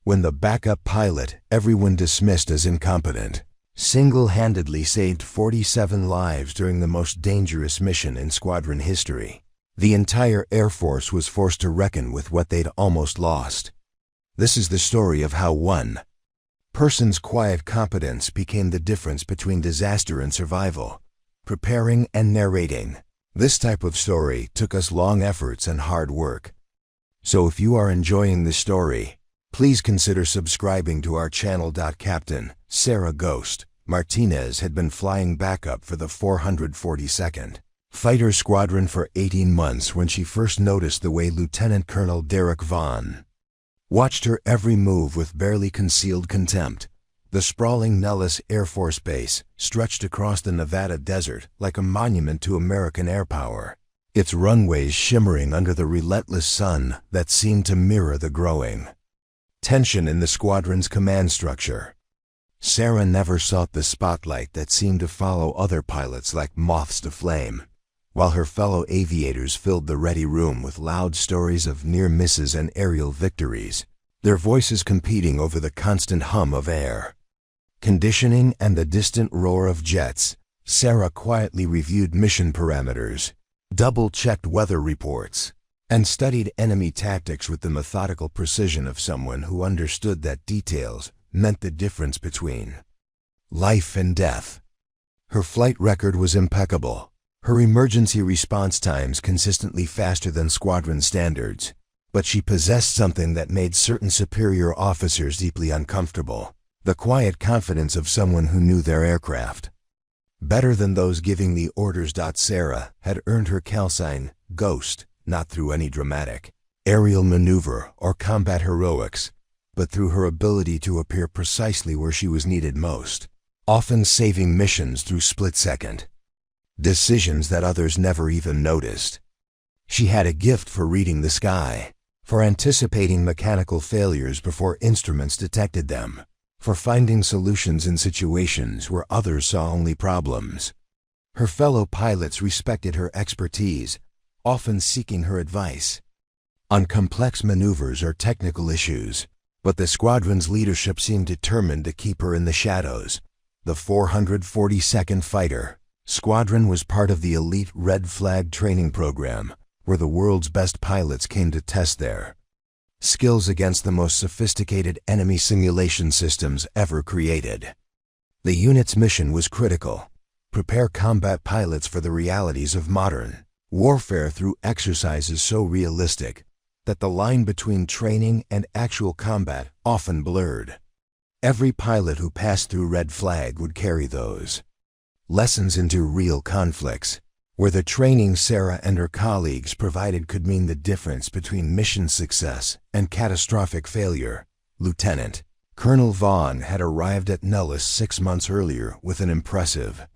when the backup pilot, everyone dismissed as incompetent, single-handedly saved 47 lives during the most dangerous mission in squadron history. The entire Air Force was forced to reckon with what they'd almost lost. This is the story of how one person's quiet competence became the difference between disaster and survival. Preparing and narrating. This type of story took us long efforts and hard work. So if you are enjoying this story, please consider subscribing to our channel. Captain Sarah Ghost Martinez had been flying backup for the 442nd Fighter Squadron for 18 months when she first noticed the way Lieutenant Colonel Derek Vaughn watched her every move with barely concealed contempt. The sprawling Nellis Air Force Base stretched across the Nevada desert like a monument to American air power, its runways shimmering under the relentless sun that seemed to mirror the growing tension in the squadron's command structure. Sarah never sought the spotlight that seemed to follow other pilots like moths to flame, while her fellow aviators filled the ready room with loud stories of near misses and aerial victories, their voices competing over the constant hum of air conditioning and the distant roar of jets. Sarah quietly reviewed mission parameters, double-checked weather reports, and studied enemy tactics with the methodical precision of someone who understood that details meant the difference between life and death. Her flight record was impeccable, her emergency response times consistently faster than squadron standards, but she possessed something that made certain superior officers deeply uncomfortable: the quiet confidence of someone who knew their aircraft better than those giving the orders. Sarah had earned her callsign, Ghost, not through any dramatic aerial maneuver or combat heroics, but through her ability to appear precisely where she was needed most, often saving missions through split-second decisions that others never even noticed. She had a gift for reading the sky, for anticipating mechanical failures before instruments detected them, for finding solutions in situations where others saw only problems. Her fellow pilots respected her expertise, often seeking her advice on complex maneuvers or technical issues, but the squadron's leadership seemed determined to keep her in the shadows. The 442nd Fighter Squadron was part of the elite Red Flag training program, where the world's best pilots came to test their skills against the most sophisticated enemy simulation systems ever created. The unit's mission was critical: prepare combat pilots for the realities of modern warfare through exercises so realistic that the line between training and actual combat often blurred. Every pilot who passed through Red Flag would carry those lessons into real conflicts, where the training Sarah and her colleagues provided could mean the difference between mission success and catastrophic failure. Lieutenant Colonel Vaughn had arrived at Nellis 6 months earlier with an impressive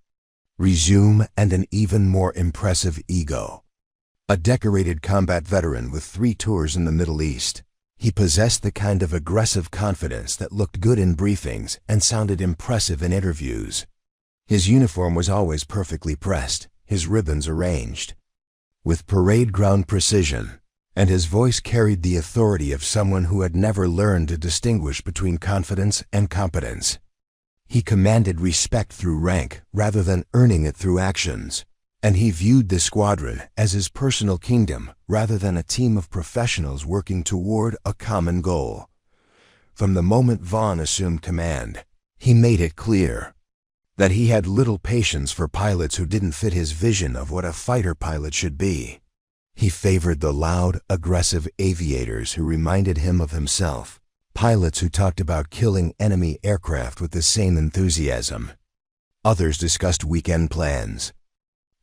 resume and an even more impressive ego. A decorated combat veteran with 3 tours in the Middle East, he possessed the kind of aggressive confidence that looked good in briefings and sounded impressive in interviews. His uniform was always perfectly pressed, his ribbons arranged with parade ground precision, and his voice carried the authority of someone who had never learned to distinguish between confidence and competence. He commanded respect through rank rather than earning it through actions, and he viewed the squadron as his personal kingdom rather than a team of professionals working toward a common goal. From the moment Vaughn assumed command, he made it clear that he had little patience for pilots who didn't fit his vision of what a fighter pilot should be. He favored the loud, aggressive aviators who reminded him of himself, pilots who talked about killing enemy aircraft with the same enthusiasm. Others discussed weekend plans.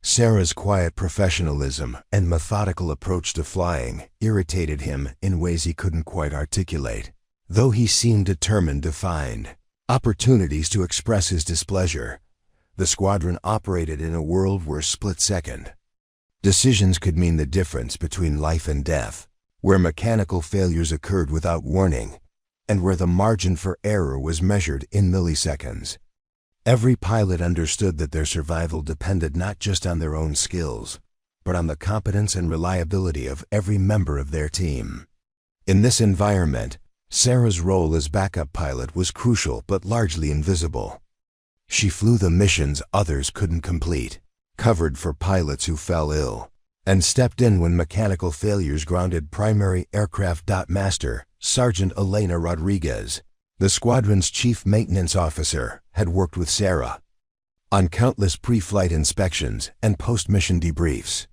Sarah's quiet professionalism and methodical approach to flying irritated him in ways he couldn't quite articulate, though he seemed determined to find opportunities to express his displeasure. The squadron operated in a world where split-second decisions could mean the difference between life and death, where mechanical failures occurred without warning, and where the margin for error was measured in milliseconds. Every pilot understood that their survival depended not just on their own skills, but on the competence and reliability of every member of their team. In this environment, Sarah's role as backup pilot was crucial but largely invisible. She flew the missions others couldn't complete, covered for pilots who fell ill, and stepped in when mechanical failures grounded primary aircraft. Master Sergeant Elena Rodriguez, the squadron's chief maintenance officer, had worked with Sarah on countless pre-flight inspections and post-mission debriefs.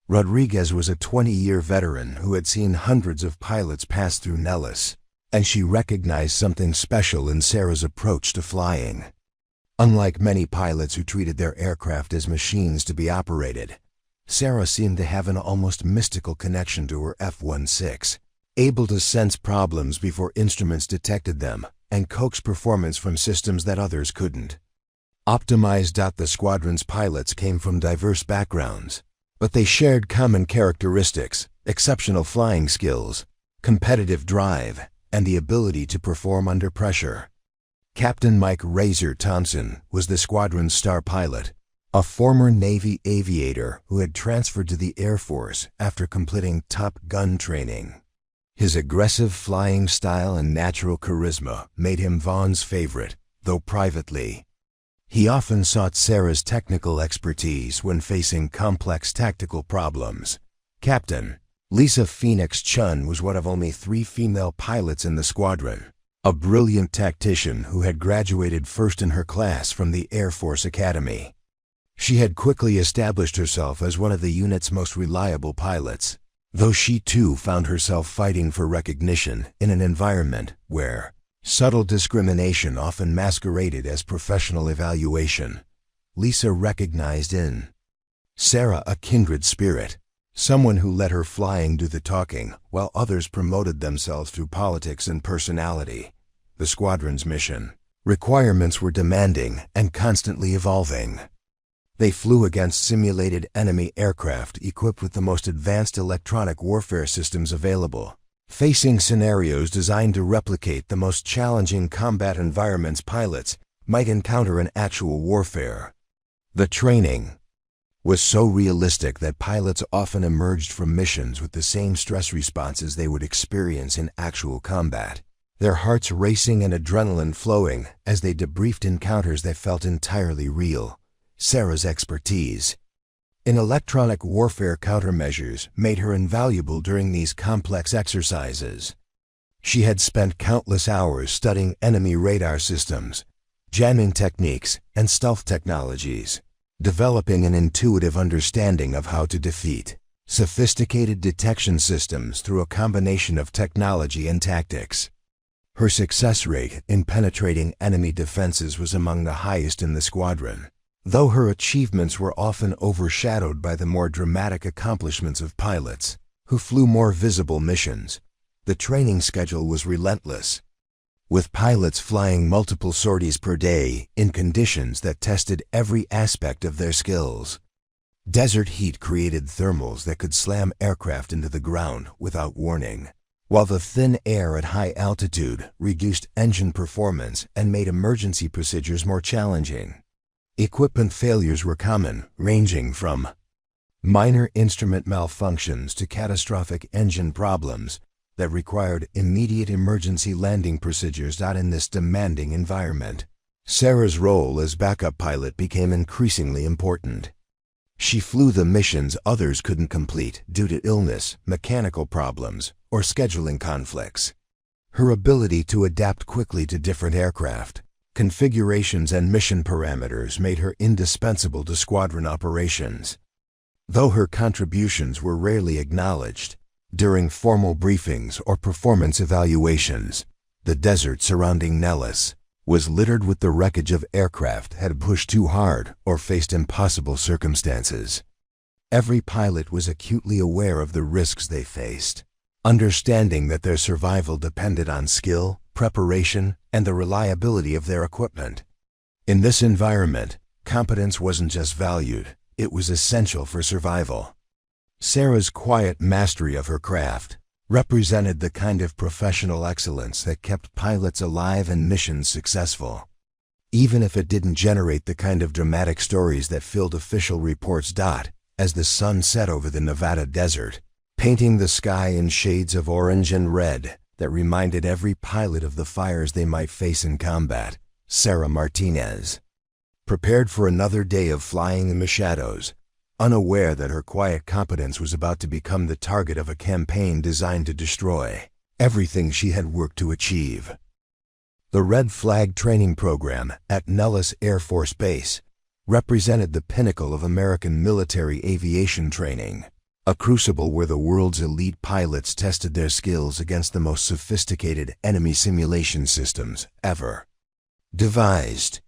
Rodriguez was a 20-year veteran who had seen hundreds of pilots pass through Nellis, and she recognized something special in Sarah's approach to flying. Unlike many pilots who treated their aircraft as machines to be operated, Sarah seemed to have an almost mystical connection to her F-16, able to sense problems before instruments detected them and coax performance from systems that others couldn't. Optimized. The squadron's pilots came from diverse backgrounds, but they shared common characteristics: exceptional flying skills, competitive drive, and the ability to perform under pressure. Captain Mike "Razor" Thompson was the squadron's star pilot, a former Navy aviator who had transferred to the Air Force after completing Top Gun training. His aggressive flying style and natural charisma made him Vaughn's favorite, though privately he often sought Sarah's technical expertise when facing complex tactical problems. Captain Lisa Phoenix Chun was one of only 3 female pilots in the squadron, a brilliant tactician who had graduated first in her class from the Air Force Academy. She had quickly established herself as one of the unit's most reliable pilots, though she too found herself fighting for recognition in an environment where subtle discrimination often masqueraded as professional evaluation. Lisa recognized in Sarah a kindred spirit, someone who let her flying do the talking while others promoted themselves through politics and personality. The squadron's mission requirements were demanding and constantly evolving. They flew against simulated enemy aircraft equipped with the most advanced electronic warfare systems available, facing scenarios designed to replicate the most challenging combat environments pilots might encounter in actual warfare. The training was so realistic that pilots often emerged from missions with the same stress responses they would experience in actual combat, their hearts racing and adrenaline flowing as they debriefed encounters that felt entirely real. Sarah's expertise in electronic warfare countermeasures made her invaluable during these complex exercises. She had spent countless hours studying enemy radar systems, jamming techniques, and stealth technologies, developing an intuitive understanding of how to defeat sophisticated detection systems through a combination of technology and tactics. Her success rate in penetrating enemy defenses was among the highest in the squadron, though her achievements were often overshadowed by the more dramatic accomplishments of pilots who flew more visible missions. The training schedule was relentless, with pilots flying multiple sorties per day in conditions that tested every aspect of their skills. Desert heat created thermals that could slam aircraft into the ground without warning, while the thin air at high altitude reduced engine performance and made emergency procedures more challenging. Equipment failures were common, ranging from minor instrument malfunctions to catastrophic engine problems that required immediate emergency landing procedures. In this demanding environment, Sarah's role as backup pilot became increasingly important. She flew the missions others couldn't complete due to illness, mechanical problems, or scheduling conflicts. Her ability to adapt quickly to different aircraft configurations and mission parameters made her indispensable to squadron operations. Though her contributions were rarely acknowledged during formal briefings or performance evaluations, the desert surrounding Nellis was littered with the wreckage of aircraft that had pushed too hard or faced impossible circumstances. Every pilot was acutely aware of the risks they faced, understanding that their survival depended on skill, preparation, and the reliability of their equipment. In this environment, competence wasn't just valued, it was essential for survival. Sarah's quiet mastery of her craft represented the kind of professional excellence that kept pilots alive and missions successful, even if it didn't generate the kind of dramatic stories that filled official reports. As the sun set over the Nevada desert, painting the sky in shades of orange and red, that reminded every pilot of the fires they might face in combat. Sarah Martinez. Prepared for another day of flying in the shadows, unaware that her quiet competence was about to become the target of a campaign designed to destroy everything she had worked to achieve. The Red Flag training program at Nellis Air Force Base represented the pinnacle of American military aviation training, a crucible where the world's elite pilots tested their skills against the most sophisticated enemy simulation systems ever devised.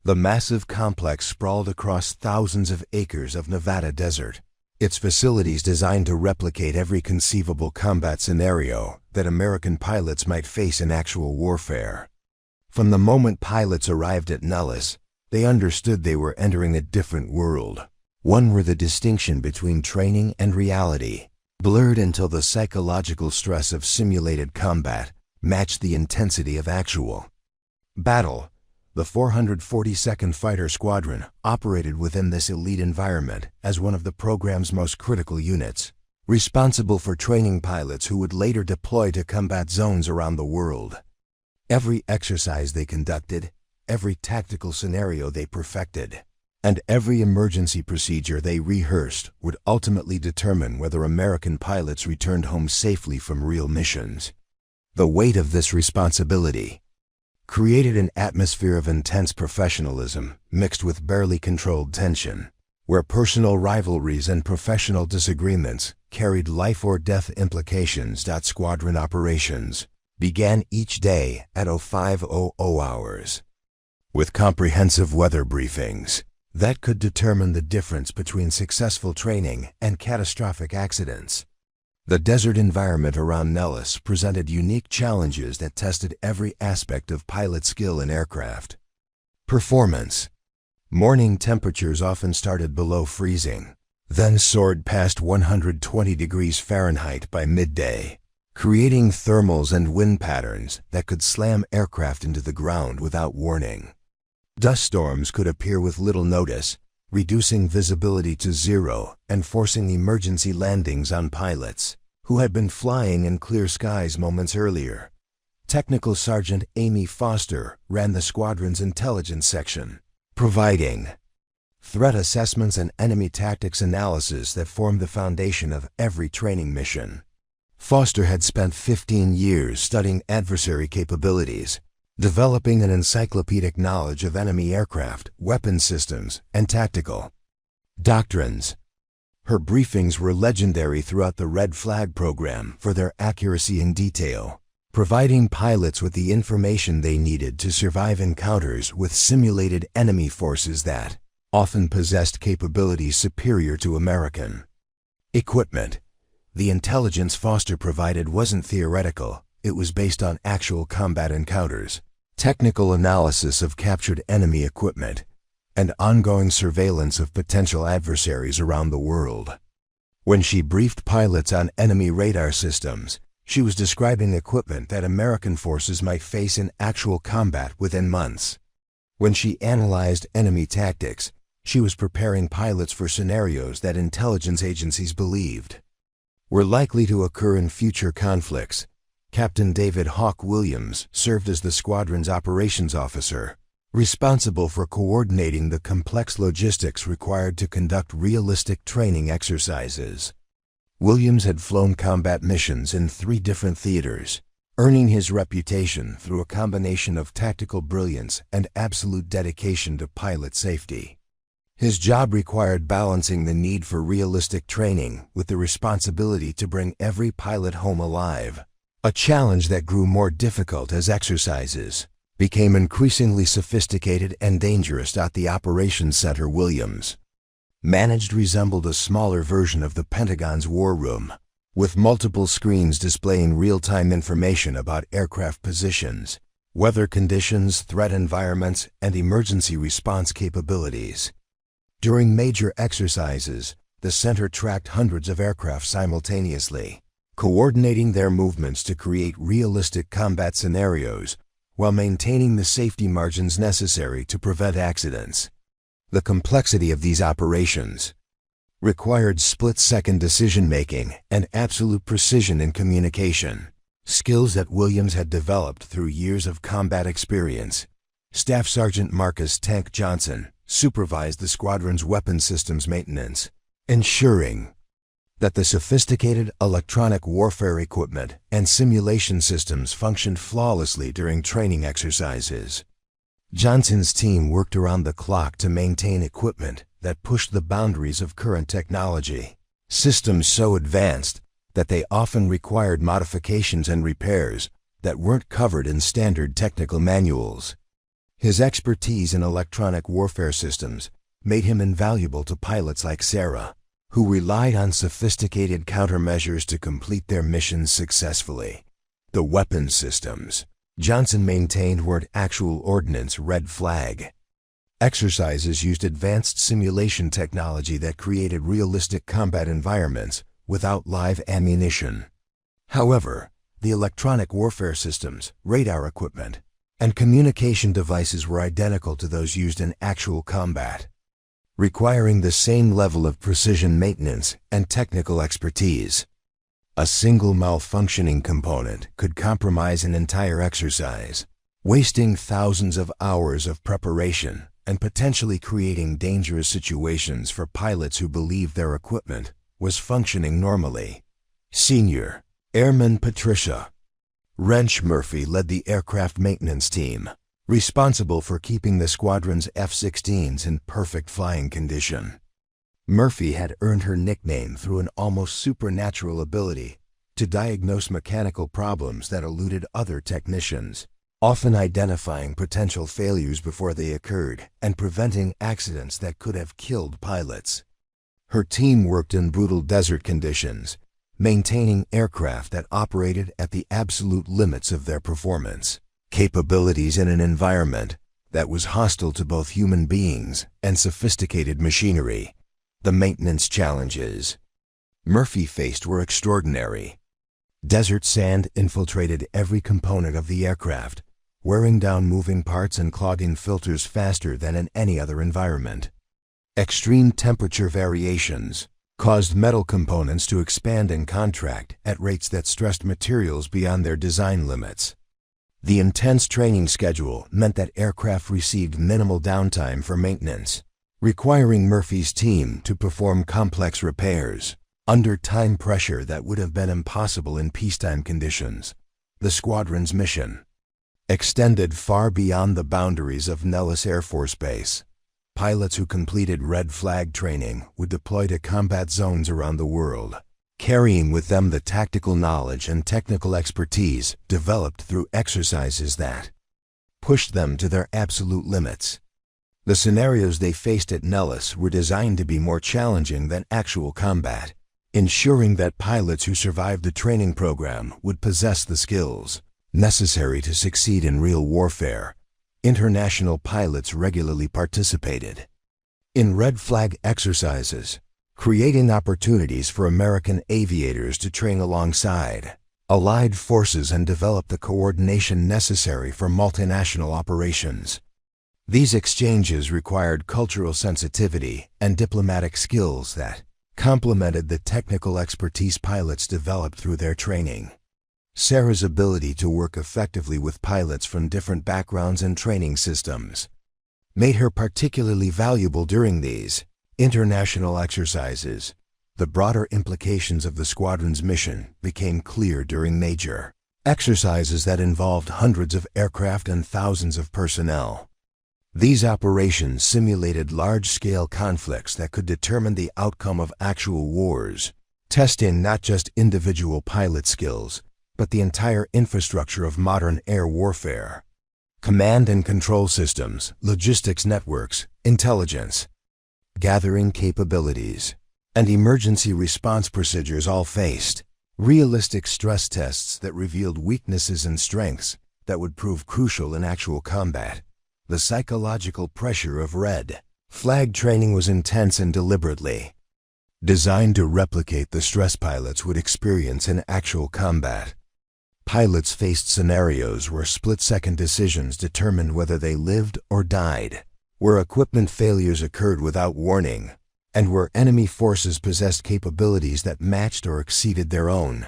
The massive complex sprawled across thousands of acres of Nevada desert, its facilities designed to replicate every conceivable combat scenario that American pilots might face in actual warfare. From the moment pilots arrived at Nellis, they understood they were entering a different world, one where the distinction between training and reality blurred until the psychological stress of simulated combat matched the intensity of actual battle. The 442nd Fighter Squadron operated within this elite environment as one of the program's most critical units, responsible for training pilots who would later deploy to combat zones around the world. Every exercise they conducted, every tactical scenario they perfected, and every emergency procedure they rehearsed would ultimately determine whether American pilots returned home safely from real missions. The weight of this responsibility created an atmosphere of intense professionalism mixed with barely controlled tension, where personal rivalries and professional disagreements carried life-or-death implications. Squadron operations began each day at 0500 hours, with comprehensive weather briefings that could determine the difference between successful training and catastrophic accidents. The desert environment around Nellis presented unique challenges that tested every aspect of pilot skill in aircraft performance. Morning temperatures often started below freezing, then soared past 120 degrees Fahrenheit by midday, creating thermals and wind patterns that could slam aircraft into the ground without warning. Dust storms could appear with little notice, reducing visibility to zero and forcing emergency landings on pilots who had been flying in clear skies moments earlier. Technical Sergeant Amy Foster ran the squadron's intelligence section, providing threat assessments and enemy tactics analysis that formed the foundation of every training mission. Foster had spent 15 years studying adversary capabilities, developing an encyclopedic knowledge of enemy aircraft, weapon systems, and tactical doctrines. Her briefings were legendary throughout the Red Flag program for their accuracy and detail, providing pilots with the information they needed to survive encounters with simulated enemy forces that often possessed capabilities superior to American equipment. The intelligence Foster provided wasn't theoretical, it was based on actual combat encounters, technical analysis of captured enemy equipment, and ongoing surveillance of potential adversaries around the world. When she briefed pilots on enemy radar systems, she was describing equipment that American forces might face in actual combat within months. When she analyzed enemy tactics, she was preparing pilots for scenarios that intelligence agencies believed were likely to occur in future conflicts. Captain David Hawk Williams served as the squadron's operations officer, responsible for coordinating the complex logistics required to conduct realistic training exercises. Williams had flown combat missions in 3 different theaters, earning his reputation through a combination of tactical brilliance and absolute dedication to pilot safety. His job required balancing the need for realistic training with the responsibility to bring every pilot home alive, a challenge that grew more difficult as exercises became increasingly sophisticated and dangerous. The operations center Williams managed resembled a smaller version of the Pentagon's war room, with multiple screens displaying real-time information about aircraft positions, weather conditions, threat environments, and emergency response capabilities. During major exercises, the center tracked hundreds of aircraft simultaneously, coordinating their movements to create realistic combat scenarios while maintaining the safety margins necessary to prevent accidents. The complexity of these operations required split-second decision-making and absolute precision in communication, skills that Williams had developed through years of combat experience. Staff Sergeant Marcus "Tank" Johnson supervised the squadron's weapon systems maintenance, ensuring that the sophisticated electronic warfare equipment and simulation systems functioned flawlessly during training exercises. Johnson's team worked around the clock to maintain equipment that pushed the boundaries of current technology, systems so advanced that they often required modifications and repairs that weren't covered in standard technical manuals. His expertise in electronic warfare systems made him invaluable to pilots like Sarah, who relied on sophisticated countermeasures to complete their missions successfully. The weapons systems Johnson maintained weren't actual ordnance red flag. Exercises used advanced simulation technology that created realistic combat environments without live ammunition. However, the electronic warfare systems, radar equipment, and communication devices were identical to those used in actual combat, requiring the same level of precision maintenance and technical expertise. A single malfunctioning component could compromise an entire exercise, wasting thousands of hours of preparation and potentially creating dangerous situations for pilots who believed their equipment was functioning normally. Senior Airman Patricia "Wrench" Murphy led the aircraft maintenance team, responsible for keeping the squadron's F-16s in perfect flying condition. Murphy had earned her nickname through an almost supernatural ability to diagnose mechanical problems that eluded other technicians, often identifying potential failures before they occurred and preventing accidents that could have killed pilots. Her team worked in brutal desert conditions, maintaining aircraft that operated at the absolute limits of their performance capabilities in an environment that was hostile to both human beings and sophisticated machinery. The maintenance challenges Murphy faced were extraordinary. Desert sand infiltrated every component of the aircraft, wearing down moving parts and clogging filters faster than in any other environment. Extreme temperature variations caused metal components to expand and contract at rates that stressed materials beyond their design limits. The intense training schedule meant that aircraft received minimal downtime for maintenance, requiring Murphy's team to perform complex repairs under time pressure that would have been impossible in peacetime conditions. The squadron's mission extended far beyond the boundaries of Nellis Air Force Base. Pilots who completed red flag training would deploy to combat zones around the world, carrying with them the tactical knowledge and technical expertise developed through exercises that pushed them to their absolute limits. The scenarios they faced at Nellis were designed to be more challenging than actual combat, ensuring that pilots who survived the training program would possess the skills necessary to succeed in real warfare. International pilots regularly participated in red flag exercises, creating opportunities for American aviators to train alongside allied forces and develop the coordination necessary for multinational operations. These exchanges required cultural sensitivity and diplomatic skills that complemented the technical expertise pilots developed through their training. Sarah's ability to work effectively with pilots from different backgrounds and training systems made her particularly valuable during these international exercises. The broader implications of the squadron's mission became clear during major exercises that involved hundreds of aircraft and thousands of personnel. These operations simulated large-scale conflicts that could determine the outcome of actual wars, testing not just individual pilot skills, but the entire infrastructure of modern air warfare. Command and control systems, logistics networks, intelligence gathering capabilities, and emergency response procedures all faced realistic stress tests that revealed weaknesses and strengths that would prove crucial in actual combat. The psychological pressure of red flag training was intense and deliberately designed to replicate the stress pilots would experience in actual combat. Pilots faced scenarios where split-second decisions determined whether they lived or died, where equipment failures occurred without warning, and where enemy forces possessed capabilities that matched or exceeded their own.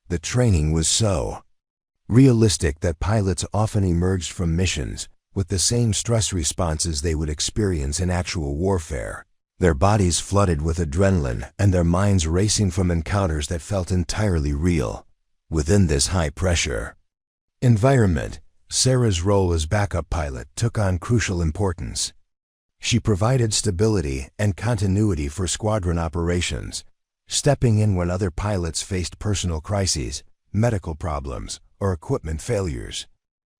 The training was so realistic that pilots often emerged from missions with the same stress responses they would experience in actual warfare, their bodies flooded with adrenaline and their minds racing from encounters that felt entirely real. Within this high-pressure environment, Sarah's role as backup pilot took on crucial importance. She provided stability and continuity for squadron operations, stepping in when other pilots faced personal crises, medical problems, or equipment failures.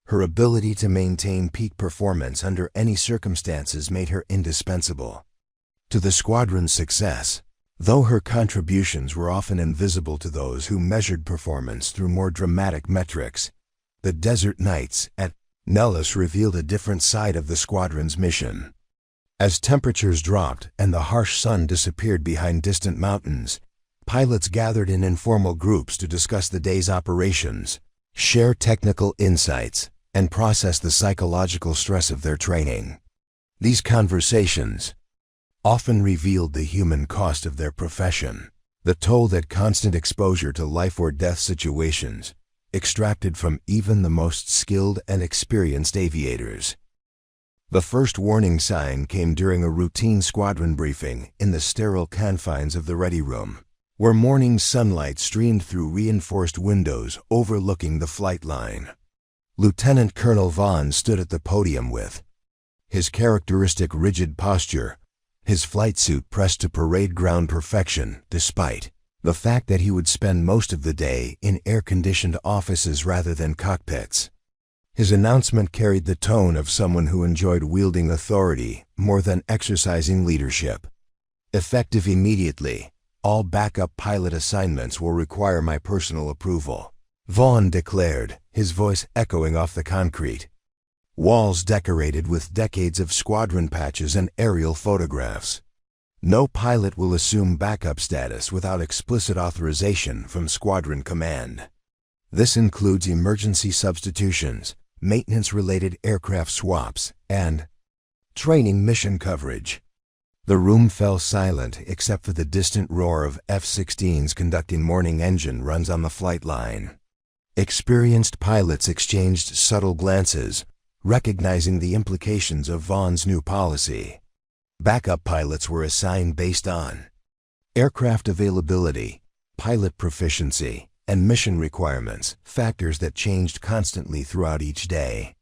Her ability to maintain peak performance under any circumstances made her indispensable to the squadron's success. Though her contributions were often invisible to those who measured performance through more dramatic metrics, the desert nights at Nellis revealed a different side of the squadron's mission. As temperatures dropped and the harsh sun disappeared behind distant mountains, pilots gathered in informal groups to discuss the day's operations, share technical insights, and process the psychological stress of their training. These conversations often revealed the human cost of their profession, the toll that constant exposure to life or death situations extracted from even the most skilled and experienced aviators. The first warning sign came during a routine squadron briefing in the sterile confines of the ready room, where morning sunlight streamed through reinforced windows overlooking the flight line. Lieutenant Colonel Vaughn stood at the podium with his characteristic rigid posture, his flight suit pressed to parade ground perfection despite the fact that he would spend most of the day in air-conditioned offices rather than cockpits. His announcement carried the tone of someone who enjoyed wielding authority more than exercising leadership. Effective immediately, all backup pilot assignments will require my personal approval, Vaughn declared, his voice echoing off the concrete. Walls decorated with decades of squadron patches and aerial photographs. No pilot will assume backup status without explicit authorization from squadron command. This includes emergency substitutions, maintenance-related aircraft swaps, and training mission coverage. The room fell silent except for the distant roar of F-16s conducting morning engine runs on the flight line. Experienced pilots exchanged subtle glances, recognizing the implications of Vaughn's new policy. Backup pilots were assigned based on aircraft availability, pilot proficiency, and mission requirements, factors that changed constantly throughout each day.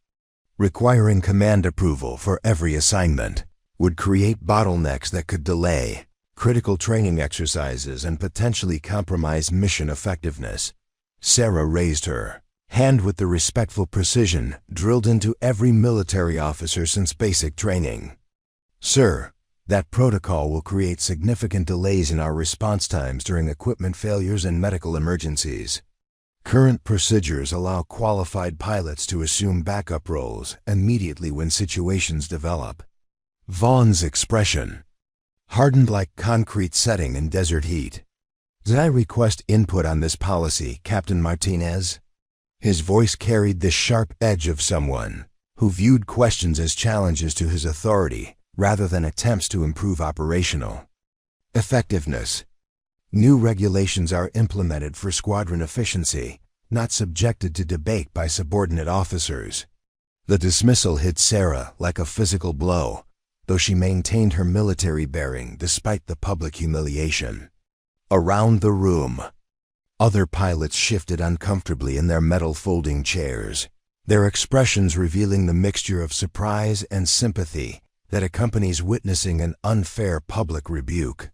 Requiring command approval for every assignment would create bottlenecks that could delay critical training exercises and potentially compromise mission effectiveness. Sarah raised her hand with the respectful precision drilled into every military officer since basic training. Sir, that protocol will create significant delays in our response times during equipment failures and medical emergencies. Current procedures allow qualified pilots to assume backup roles immediately when situations develop. Vaughn's expression hardened like concrete setting in desert heat. Did I request input on this policy, Captain Martinez? His voice carried the sharp edge of someone who viewed questions as challenges to his authority rather than attempts to improve operational effectiveness. New regulations are implemented for squadron efficiency, not subjected to debate by subordinate officers. The dismissal hit Sarah like a physical blow, though she maintained her military bearing despite the public humiliation. Around the room, other pilots shifted uncomfortably in their metal folding chairs, their expressions revealing the mixture of surprise and sympathy that accompanies witnessing an unfair public rebuke.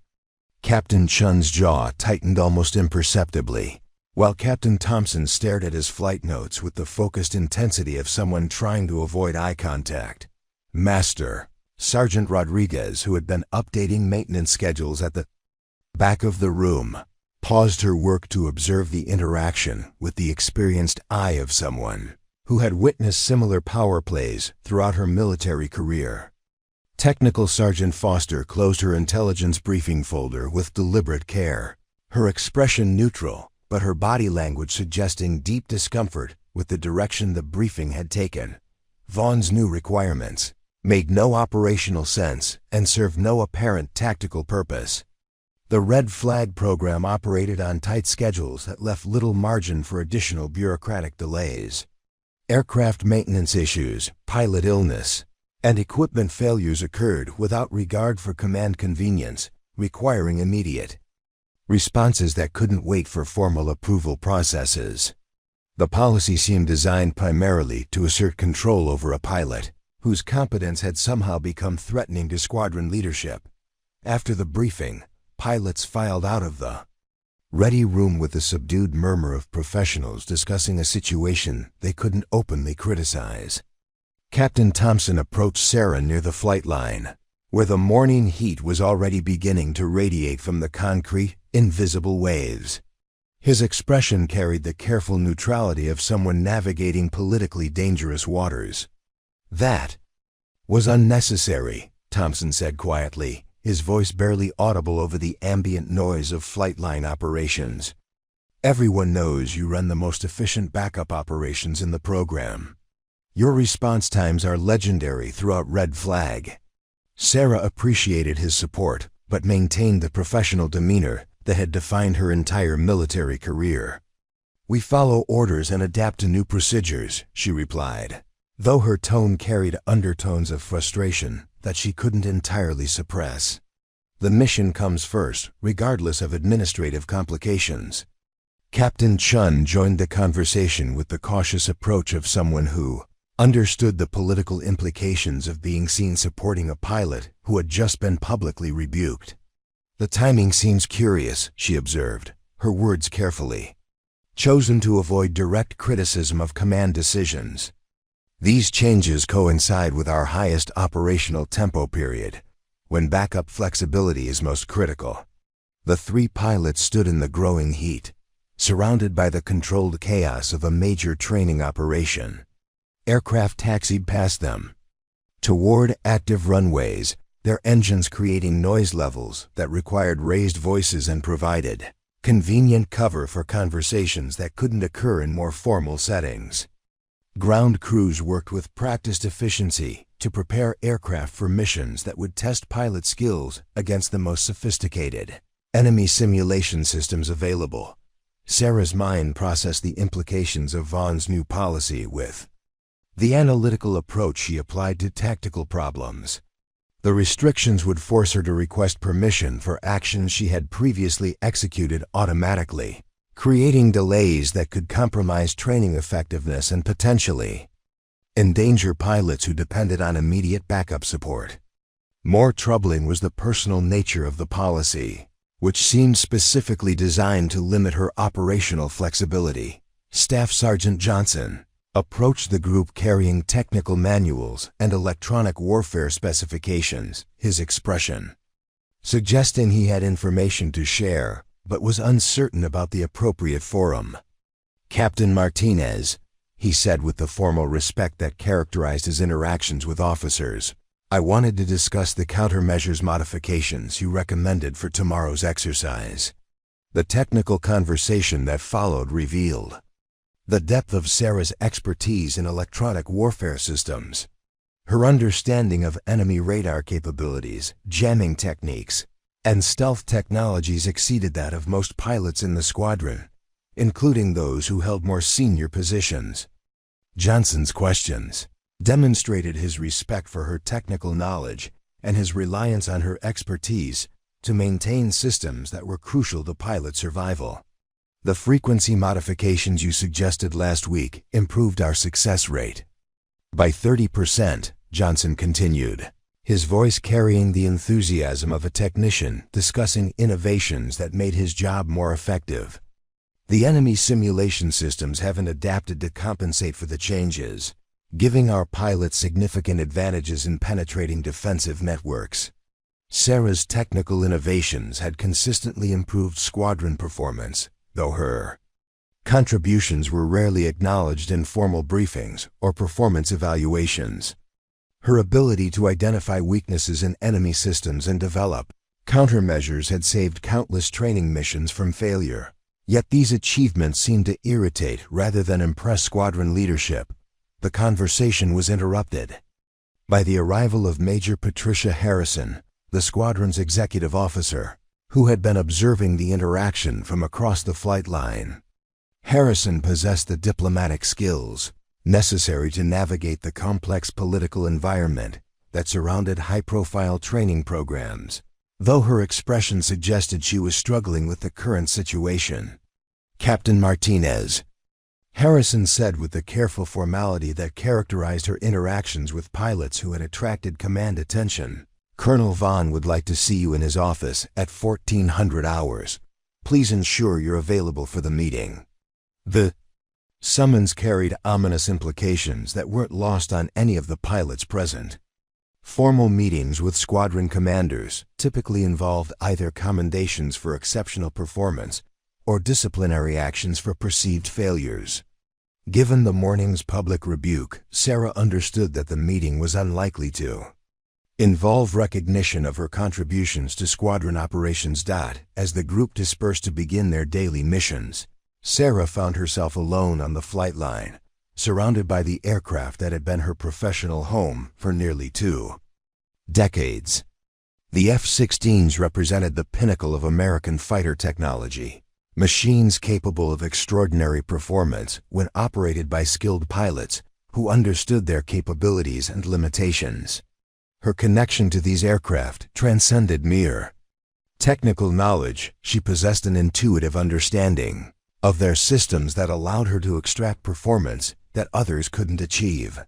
Captain Chun's jaw tightened almost imperceptibly, while Captain Thompson stared at his flight notes with the focused intensity of someone trying to avoid eye contact. Master Sergeant Rodriguez, who had been updating maintenance schedules at the back of the room, paused her work to observe the interaction with the experienced eye of someone who had witnessed similar power plays throughout her military career. Technical Sergeant Foster closed her intelligence briefing folder with deliberate care, her expression neutral, but her body language suggesting deep discomfort with the direction the briefing had taken. Vaughn's new requirements made no operational sense and served no apparent tactical purpose. The red flag program operated on tight schedules that left little margin for additional bureaucratic delays. Aircraft maintenance issues, pilot illness, and equipment failures occurred without regard for command convenience, requiring immediate responses that couldn't wait for formal approval processes. The policy seemed designed primarily to assert control over a pilot whose competence had somehow become threatening to squadron leadership. After the briefing, pilots filed out of the ready room with a subdued murmur of professionals discussing a situation they couldn't openly criticize. Captain Thompson approached Sarah near the flight line, where the morning heat was already beginning to radiate from the concrete, invisible waves. His expression carried the careful neutrality of someone navigating politically dangerous waters. "That was unnecessary," Thompson said quietly, his voice barely audible over the ambient noise of flight line operations. "Everyone knows you run the most efficient backup operations in the program. Your response times are legendary throughout Red Flag." Sarah appreciated his support, but maintained the professional demeanor that had defined her entire military career. "We follow orders and adapt to new procedures," she replied, though her tone carried undertones of frustration that she couldn't entirely suppress. "The mission comes first, regardless of administrative complications." Captain Chun joined the conversation with the cautious approach of someone who understood the political implications of being seen supporting a pilot who had just been publicly rebuked. "The timing seems curious," she observed, her words carefully chosen to avoid direct criticism of command decisions. "These changes coincide with our highest operational tempo period, when backup flexibility is most critical." The three pilots stood in the growing heat, surrounded by the controlled chaos of a major training operation. Aircraft taxied past them toward active runways, their engines creating noise levels that required raised voices and provided convenient cover for conversations that couldn't occur in more formal settings. Ground crews worked with practiced efficiency to prepare aircraft for missions that would test pilot skills against the most sophisticated enemy simulation systems available. Sarah's mind processed the implications of Vaughn's new policy with the analytical approach she applied to tactical problems. The restrictions would force her to request permission for actions she had previously executed automatically, creating delays that could compromise training effectiveness and potentially endanger pilots who depended on immediate backup support. More troubling was the personal nature of the policy, which seemed specifically designed to limit her operational flexibility. Staff Sergeant Johnson approached the group carrying technical manuals and electronic warfare specifications, his expression suggesting he had information to share, but was uncertain about the appropriate forum. "Captain Martinez," he said with the formal respect that characterized his interactions with officers, "I wanted to discuss the countermeasures modifications you recommended for tomorrow's exercise." The technical conversation that followed revealed the depth of Sarah's expertise in electronic warfare systems. Her understanding of enemy radar capabilities, jamming techniques, and stealth technologies exceeded that of most pilots in the squadron, including those who held more senior positions. Johnson's questions demonstrated his respect for her technical knowledge and his reliance on her expertise to maintain systems that were crucial to pilot survival. "The frequency modifications you suggested last week improved our success rate by 30%, Johnson continued, his voice carrying the enthusiasm of a technician discussing innovations that made his job more effective. "The enemy simulation systems haven't adapted to compensate for the changes, giving our pilots significant advantages in penetrating defensive networks." Sarah's technical innovations had consistently improved squadron performance, though her contributions were rarely acknowledged in formal briefings or performance evaluations. Her ability to identify weaknesses in enemy systems and develop countermeasures had saved countless training missions from failure. Yet these achievements seemed to irritate rather than impress squadron leadership. The conversation was interrupted by the arrival of Major Patricia Harrison, the squadron's executive officer. who had been observing the interaction from across the flight line. Harrison possessed the diplomatic skills necessary to navigate the complex political environment that surrounded high-profile training programs, though her expression suggested she was struggling with the current situation. "Captain Martinez," Harrison said with the careful formality that characterized her interactions with pilots who had attracted command attention, "Colonel Vaughn would like to see you in his office at 1400 hours. Please ensure you're available for the meeting." The summons carried ominous implications that weren't lost on any of the pilots present. Formal meetings with squadron commanders typically involved either commendations for exceptional performance or disciplinary actions for perceived failures. Given the morning's public rebuke, Sarah understood that the meeting was unlikely to involve recognition of her contributions to squadron operations. As the group dispersed to begin their daily missions, Sarah found herself alone on the flight line, surrounded by the aircraft that had been her professional home for nearly 2 decades. The F-16s represented the pinnacle of American fighter technology, machines capable of extraordinary performance when operated by skilled pilots who understood their capabilities and limitations. Her connection to these aircraft transcended mere technical knowledge. She possessed an intuitive understanding of their systems that allowed her to extract performance that others couldn't achieve.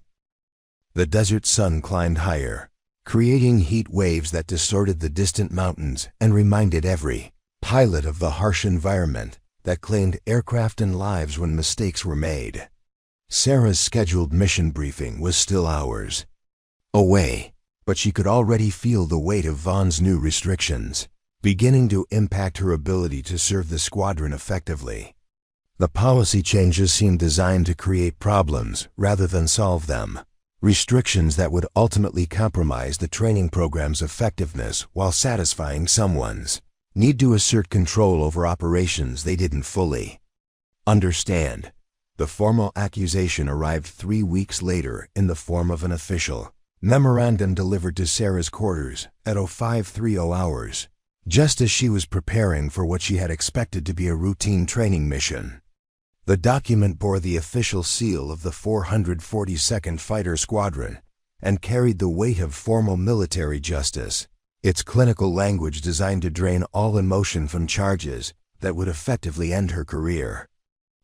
The desert sun climbed higher, creating heat waves that distorted the distant mountains and reminded every pilot of the harsh environment that claimed aircraft and lives when mistakes were made. Sarah's scheduled mission briefing was still hours away, but she could already feel the weight of Vaughn's new restrictions beginning to impact her ability to serve the squadron effectively. The policy changes seemed designed to create problems rather than solve them, restrictions that would ultimately compromise the training program's effectiveness while satisfying someone's need to assert control over operations they didn't fully understand. The formal accusation arrived 3 weeks later in the form of an official memorandum delivered to Sarah's quarters at 0530 hours, just as she was preparing for what she had expected to be a routine training mission. The document bore the official seal of the 442nd Fighter Squadron and carried the weight of formal military justice, its clinical language designed to drain all emotion from charges that would effectively end her career.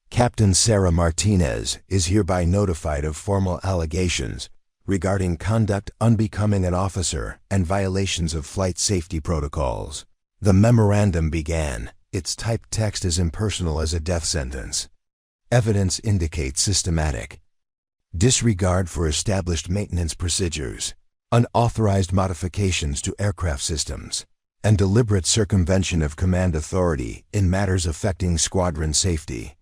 Captain Sarah Martinez is hereby notified of formal allegations regarding conduct unbecoming an officer and violations of flight safety protocols. The memorandum began, its typed text as impersonal as a death sentence. Evidence indicates systematic disregard for established maintenance procedures, unauthorized modifications to aircraft systems, and deliberate circumvention of command authority in matters affecting squadron safety.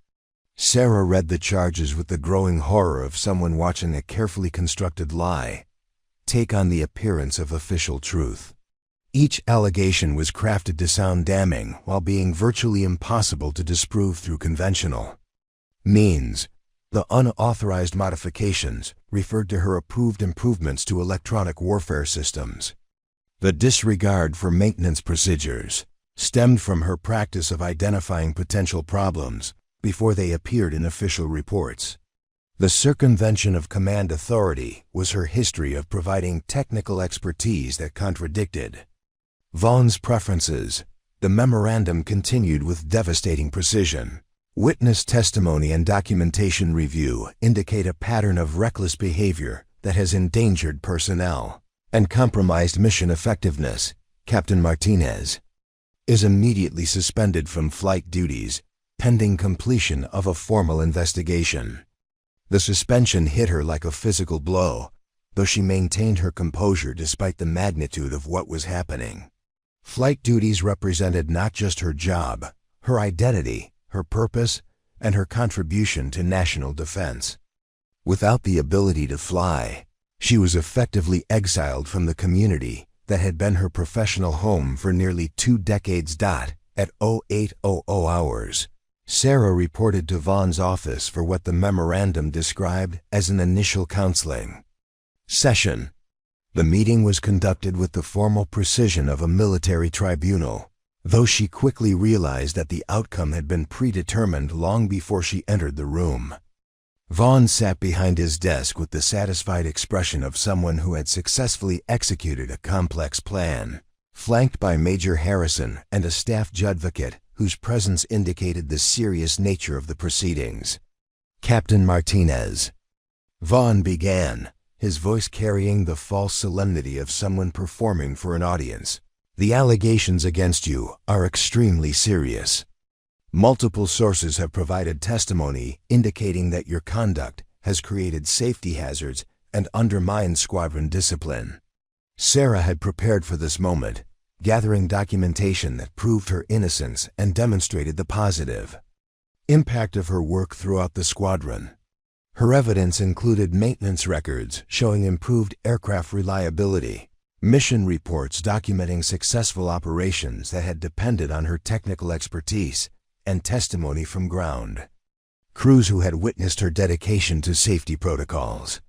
Sarah read the charges with the growing horror of someone watching a carefully constructed lie take on the appearance of official truth. Each allegation was crafted to sound damning while being virtually impossible to disprove through conventional means. The unauthorized modifications referred to her approved improvements to electronic warfare systems. The disregard for maintenance procedures stemmed from her practice of identifying potential problems before they appeared in official reports. The circumvention of command authority was her history of providing technical expertise that contradicted Vaughn's preferences. The memorandum continued with devastating precision. Witness testimony and documentation review indicate a pattern of reckless behavior that has endangered personnel and compromised mission effectiveness. Captain Martinez is immediately suspended from flight duties pending completion of a formal investigation. The suspension hit her like a physical blow, though she maintained her composure despite the magnitude of what was happening. Flight duties represented not just her job, her identity, her purpose, and her contribution to national defense. Without the ability to fly, she was effectively exiled from the community that had been her professional home for nearly 2 decades. At 0800 hours, Sarah reported to Vaughn's office for what the memorandum described as an initial counseling session. The meeting was conducted with the formal precision of a military tribunal. though she quickly realized that the outcome had been predetermined long before she entered the room. Vaughn sat behind his desk with the satisfied expression of someone who had successfully executed a complex plan, flanked by Major Harrison and a staff judvocate whose presence indicated the serious nature of the proceedings. "Captain Martinez," Vaughn began, his voice carrying the false solemnity of someone performing for an audience. "The allegations against you are extremely serious. Multiple sources have provided testimony indicating that your conduct has created safety hazards and undermined squadron discipline." Sarah had prepared for this moment, gathering documentation that proved her innocence and demonstrated the positive impact of her work throughout the squadron. Her evidence included maintenance records showing improved aircraft reliability, mission reports documenting successful operations that had depended on her technical expertise, and testimony from ground crews who had witnessed her dedication to safety protocols.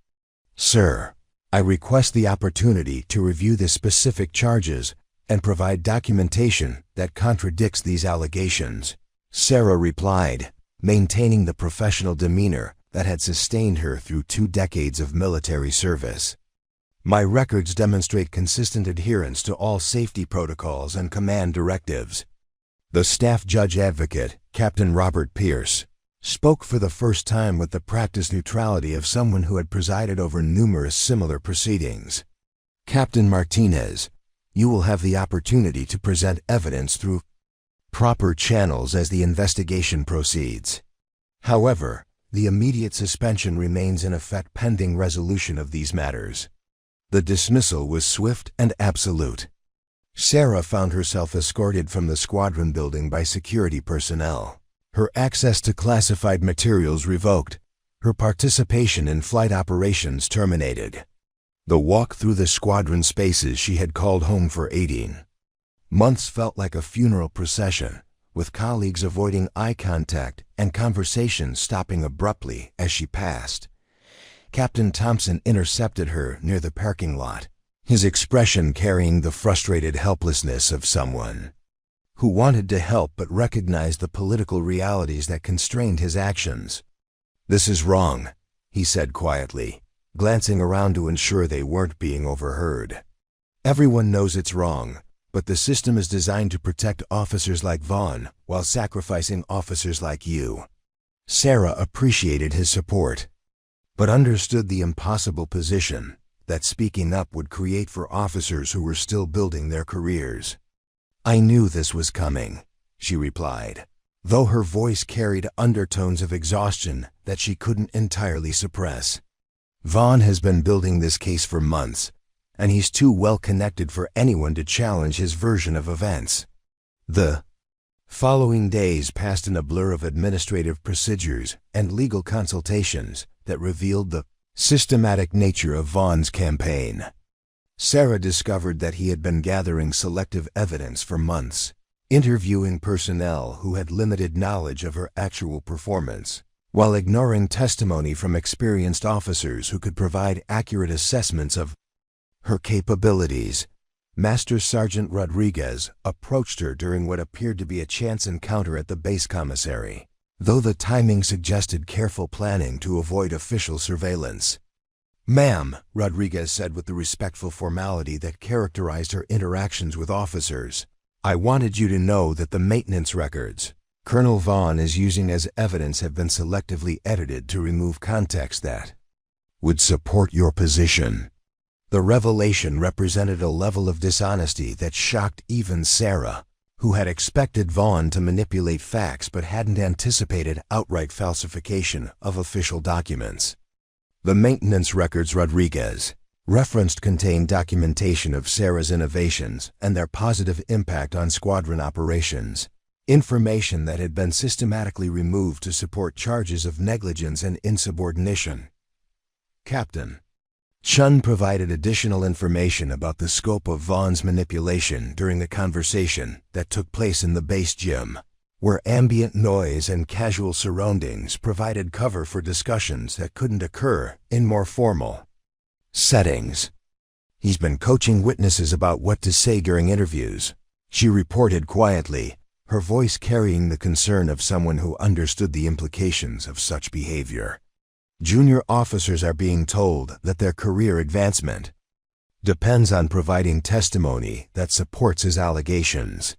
"Sir, I request the opportunity to review the specific charges and provide documentation that contradicts these allegations," Sarah replied, maintaining the professional demeanor that had sustained her through 2 decades of military service. "My records demonstrate consistent adherence to all safety protocols and command directives." The staff judge advocate, Captain Robert Pierce, spoke for the first time with the practiced neutrality of someone who had presided over numerous similar proceedings. "Captain Martinez, you will have the opportunity to present evidence through proper channels as the investigation proceeds. However, the immediate suspension remains in effect pending resolution of these matters." The dismissal was swift and absolute. Sarah found herself escorted from the squadron building by security personnel, her access to classified materials revoked, her participation in flight operations terminated. The walk through the squadron spaces she had called home for 18 months felt like a funeral procession, with colleagues avoiding eye contact and conversations stopping abruptly as she passed. Captain Thompson intercepted her near the parking lot, his expression carrying the frustrated helplessness of someone who wanted to help but recognized the political realities that constrained his actions. "This is wrong," he said quietly, glancing around to ensure they weren't being overheard. "Everyone knows it's wrong, but the system is designed to protect officers like Vaughn while sacrificing officers like you." Sarah appreciated his support, but understood the impossible position that speaking up would create for officers who were still building their careers. "I knew this was coming," she replied, though her voice carried undertones of exhaustion that she couldn't entirely suppress. "Vaughn has been building this case for months, and he's too well connected for anyone to challenge his version of events." The following days passed in a blur of administrative procedures and legal consultations that revealed the systematic nature of Vaughn's campaign. Sarah discovered that he had been gathering selective evidence for months, interviewing personnel who had limited knowledge of her actual performance, while ignoring testimony from experienced officers who could provide accurate assessments of her capabilities. Master Sergeant Rodriguez approached her during what appeared to be a chance encounter at the base commissary, though the timing suggested careful planning to avoid official surveillance. "Ma'am," Rodriguez said with the respectful formality that characterized her interactions with officers, "I wanted you to know that the maintenance records Colonel Vaughn is using as evidence have been selectively edited to remove context that would support your position." The revelation represented a level of dishonesty that shocked even Sarah, who had expected Vaughn to manipulate facts but hadn't anticipated outright falsification of official documents. The maintenance records Rodriguez referenced contained documentation of Sarah's innovations and their positive impact on squadron operations, information that had been systematically removed to support charges of negligence and insubordination. Captain Chun provided additional information about the scope of Vaughn's manipulation during the conversation that took place in the base gym, where ambient noise and casual surroundings provided cover for discussions that couldn't occur in more formal settings. "He's been coaching witnesses about what to say during interviews," She reported quietly, her voice carrying the concern of someone who understood the implications of such behavior. Junior officers are being told that their career advancement depends on providing testimony that supports his allegations.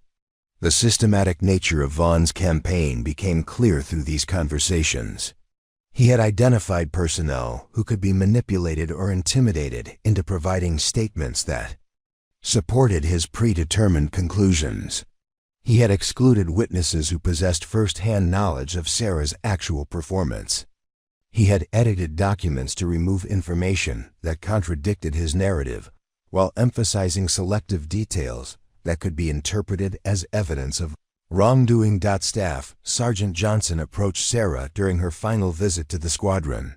The systematic nature of Vaughn's campaign became clear through these conversations. He had identified personnel who could be manipulated or intimidated into providing statements that supported his predetermined conclusions. He had excluded witnesses who possessed first-hand knowledge of Sarah's actual performance. He had edited documents to remove information that contradicted his narrative, while emphasizing selective details that could be interpreted as evidence of wrongdoing. Staff Sergeant Johnson approached Sarah during her final visit to the squadron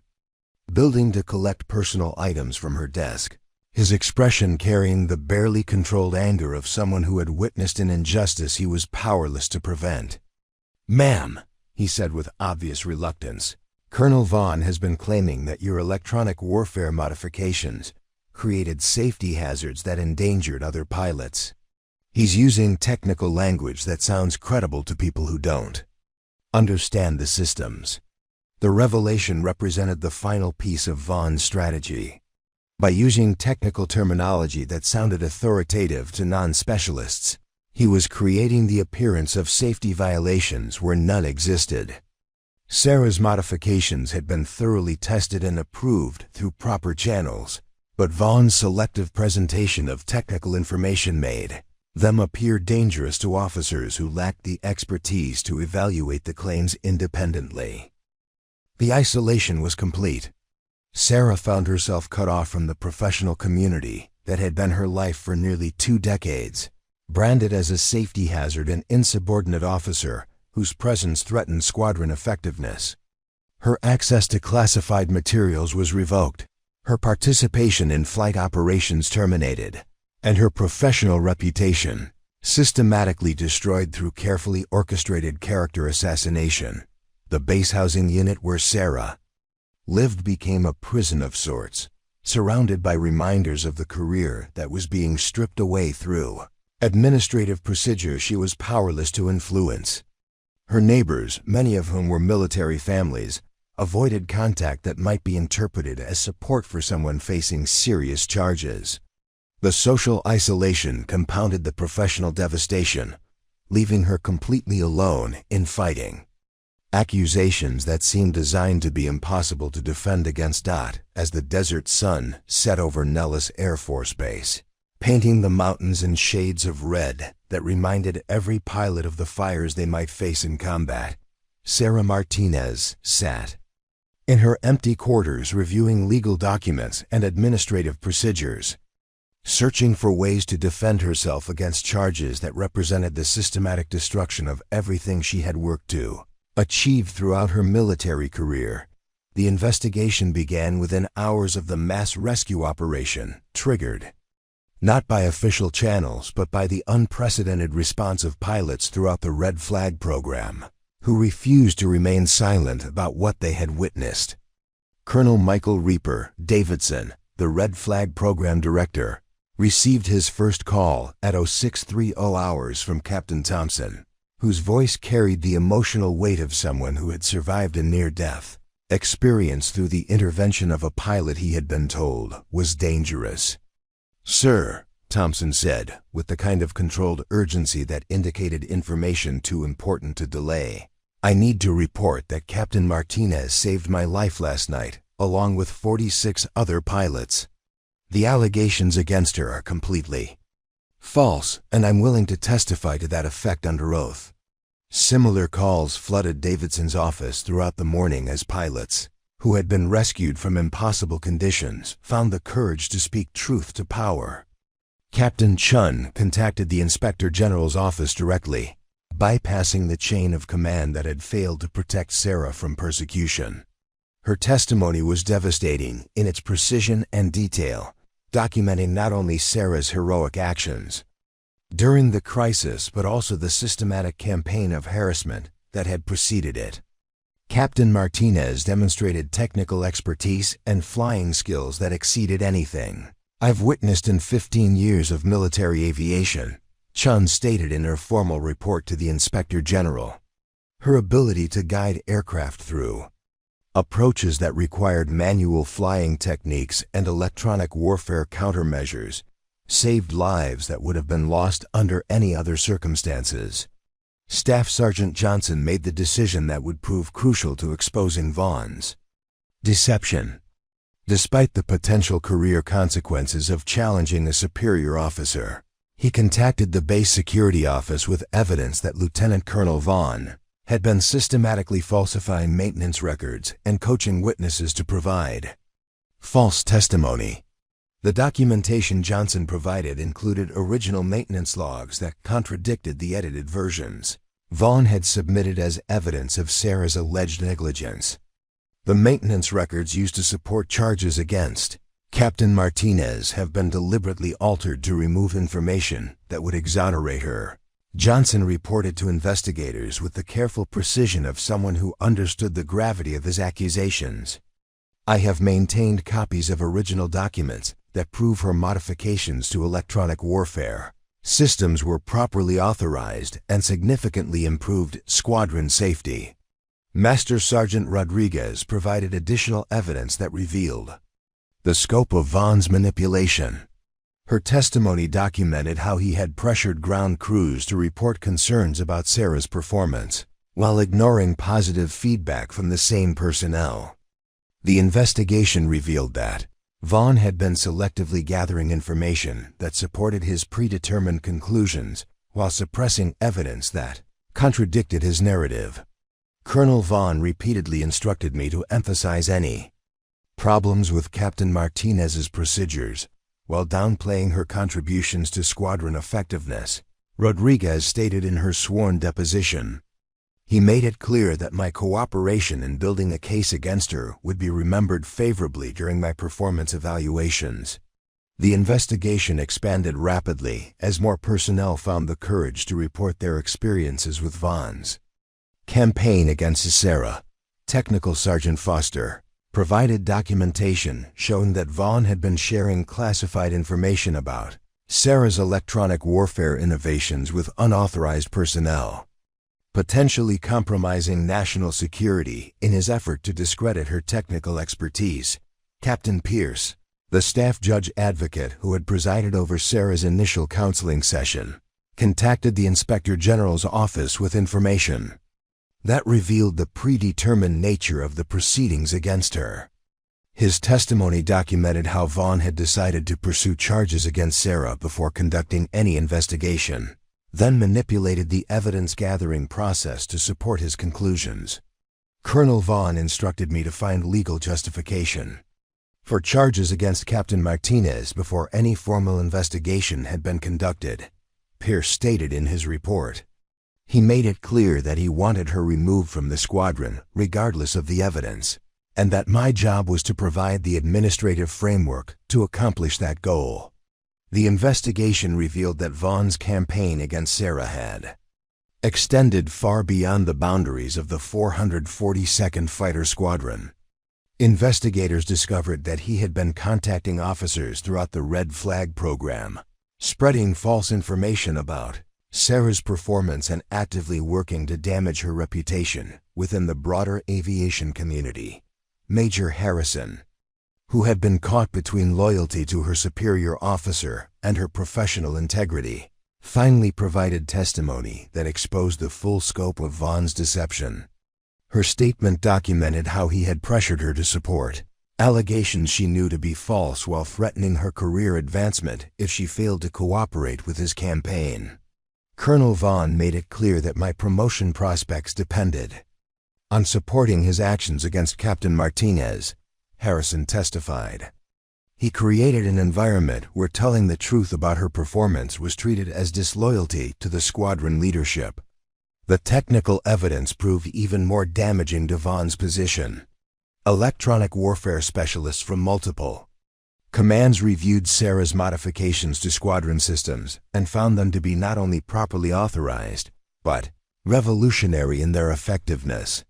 building to collect personal items from her desk, his expression carrying the barely controlled anger of someone who had witnessed an injustice he was powerless to prevent. "Ma'am," he said with obvious reluctance, "Colonel Vaughn has been claiming that your electronic warfare modifications created safety hazards that endangered other pilots. He's using technical language that sounds credible to people who don't understand the systems." The revelation represented the final piece of Vaughn's strategy. By using technical terminology that sounded authoritative to non-specialists, he was creating the appearance of safety violations where none existed. Sarah's modifications had been thoroughly tested and approved through proper channels, but Vaughn's selective presentation of technical information made them appear dangerous to officers who lacked the expertise to evaluate the claims independently. The isolation was complete. Sarah found herself cut off from the professional community that had been her life for nearly 2 decades, branded as a safety hazard and insubordinate officer whose presence threatened squadron effectiveness. Her access to classified materials was revoked, her participation in flight operations terminated, and her professional reputation systematically destroyed through carefully orchestrated character assassination. The base housing unit where Sarah lived became a prison of sorts, surrounded by reminders of the career that was being stripped away through administrative procedure she was powerless to influence. Her neighbors, many of whom were military families, avoided contact that might be interpreted as support for someone facing serious charges. The social isolation compounded the professional devastation, leaving her completely alone in fighting accusations that seemed designed to be impossible to defend against. As the desert sun set over Nellis Air Force Base, painting the mountains in shades of red that reminded every pilot of the fires they might face in combat, Sarah Martinez sat in her empty quarters reviewing legal documents and administrative procedures, searching for ways to defend herself against charges that represented the systematic destruction of everything she had worked to achieve throughout her military career. The investigation began within hours of the mass rescue operation, triggered not by official channels but by the unprecedented response of pilots throughout the Red Flag program, who refused to remain silent about what they had witnessed. Colonel Michael Reaper Davidson, the Red Flag program director, received his first call at 0630 hours from Captain Thompson, whose voice carried the emotional weight of someone who had survived a near-death experience through the intervention of a pilot he had been told was dangerous. "Sir," Thompson said, with the kind of controlled urgency that indicated information too important to delay, "I need to report that Captain Martinez saved my life last night, along with 46 other pilots. The allegations against her are completely false, and I'm willing to testify to that effect under oath." Similar calls flooded Davidson's office throughout the morning as pilots, who had been rescued from impossible conditions, found the courage to speak truth to power. Captain Chun contacted the Inspector General's office directly, bypassing the chain of command that had failed to protect Sarah from persecution. Her testimony was devastating in its precision and detail, documenting not only Sarah's heroic actions during the crisis but also the systematic campaign of harassment that had preceded it. Captain Martinez demonstrated technical expertise and flying skills that exceeded anything I've witnessed in 15 years of military aviation, Chun stated in her formal report to the Inspector General. Her ability to guide aircraft through approaches that required manual flying techniques and electronic warfare countermeasures saved lives that would have been lost under any other circumstances. Staff Sergeant Johnson made the decision that would prove crucial to exposing Vaughn's deception. Despite the potential career consequences of challenging a superior officer, he contacted the base security office with evidence that Lieutenant Colonel Vaughn had been systematically falsifying maintenance records and coaching witnesses to provide false testimony. The documentation Johnson provided included original maintenance logs that contradicted the edited versions Vaughn had submitted as evidence of Sarah's alleged negligence. The maintenance records used to support charges against Captain Martinez have been deliberately altered to remove information that would exonerate her. Johnson reported to investigators with the careful precision of someone who understood the gravity of his accusations. I have maintained copies of original documents that prove her modifications to electronic warfare systems were properly authorized and significantly improved squadron safety. Master Sergeant Rodriguez provided additional evidence that revealed the scope of Vaughn's manipulation. Her testimony documented how he had pressured ground crews to report concerns about Sarah's performance, while ignoring positive feedback from the same personnel. The investigation revealed that Vaughn had been selectively gathering information that supported his predetermined conclusions while suppressing evidence that contradicted his narrative. Colonel Vaughn repeatedly instructed me to emphasize any problems with Captain Martinez's procedures, while downplaying her contributions to squadron effectiveness, Rodriguez stated in her sworn deposition. He made it clear that my cooperation in building a case against her would be remembered favorably during my performance evaluations. The investigation expanded rapidly as more personnel found the courage to report their experiences with Vaughn's campaign against Sarah. Technical Sergeant Foster provided documentation showing that Vaughn had been sharing classified information about Sarah's electronic warfare innovations with unauthorized personnel, potentially compromising national security in his effort to discredit her technical expertise. Captain Pierce, the staff judge advocate who had presided over Sarah's initial counseling session, contacted the Inspector General's office with information that revealed the predetermined nature of the proceedings against her. His testimony documented how Vaughn had decided to pursue charges against Sarah before conducting any investigation, then manipulated the evidence-gathering process to support his conclusions. Colonel Vaughn instructed me to find legal justification for charges against Captain Martinez before any formal investigation had been conducted, Pierce stated in his report. He made it clear that he wanted her removed from the squadron regardless of the evidence, and that my job was to provide the administrative framework to accomplish that goal. The investigation revealed that Vaughn's campaign against Sarah had extended far beyond the boundaries of the 442nd Fighter Squadron. Investigators discovered that he had been contacting officers throughout the Red Flag program, spreading false information about Sarah's performance and actively working to damage her reputation within the broader aviation community. Major Harrison, who had been caught between loyalty to her superior officer and her professional integrity, finally provided testimony that exposed the full scope of Vaughn's deception. Her statement documented how he had pressured her to support allegations she knew to be false while threatening her career advancement if she failed to cooperate with his campaign. Colonel Vaughn made it clear that my promotion prospects depended on supporting his actions against Captain Martinez, Harrison testified. He created an environment where telling the truth about her performance was treated as disloyalty to the squadron leadership. The technical evidence proved even more damaging to Vaughn's position. Electronic warfare specialists from multiple commands reviewed Sarah's modifications to squadron systems and found them to be not only properly authorized, but revolutionary in their effectiveness.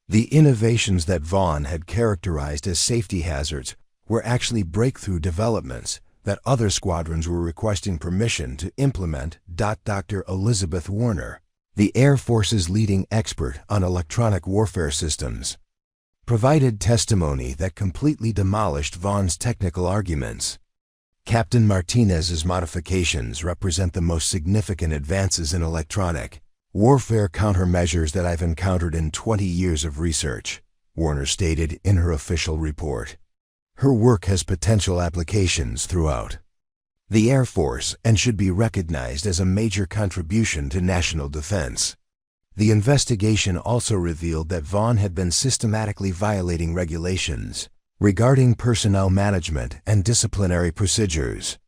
The innovations that Vaughn had characterized as safety hazards were actually breakthrough developments that other squadrons were requesting permission to implement. Dr. Elizabeth Warner, the Air Force's leading expert on electronic warfare systems, provided testimony that completely demolished Vaughn's technical arguments. Captain Martinez's modifications represent the most significant advances in electronic warfare countermeasures that I've encountered in 20 years of research, Warner stated in her official report. Her work has potential applications throughout the Air Force and should be recognized as a major contribution to national defense. The investigation also revealed that Vaughn had been systematically violating regulations regarding personnel management and disciplinary procedures.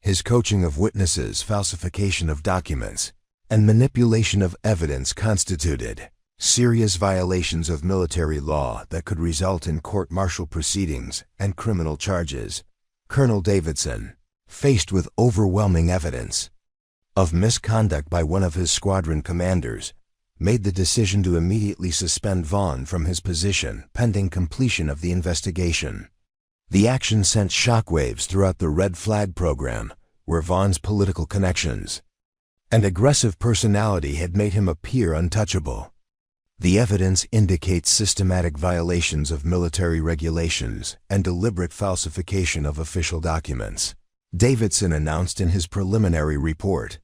His coaching of witnesses, falsification of documents, and manipulation of evidence constituted serious violations of military law that could result in court-martial proceedings and criminal charges. Colonel Davidson, faced with overwhelming evidence of misconduct by one of his squadron commanders, made the decision to immediately suspend Vaughn from his position pending completion of the investigation. The action sent shockwaves throughout the Red Flag program, where Vaughn's political connections and aggressive personality had made him appear untouchable. The evidence indicates systematic violations of military regulations and deliberate falsification of official documents, Davidson announced in his preliminary report.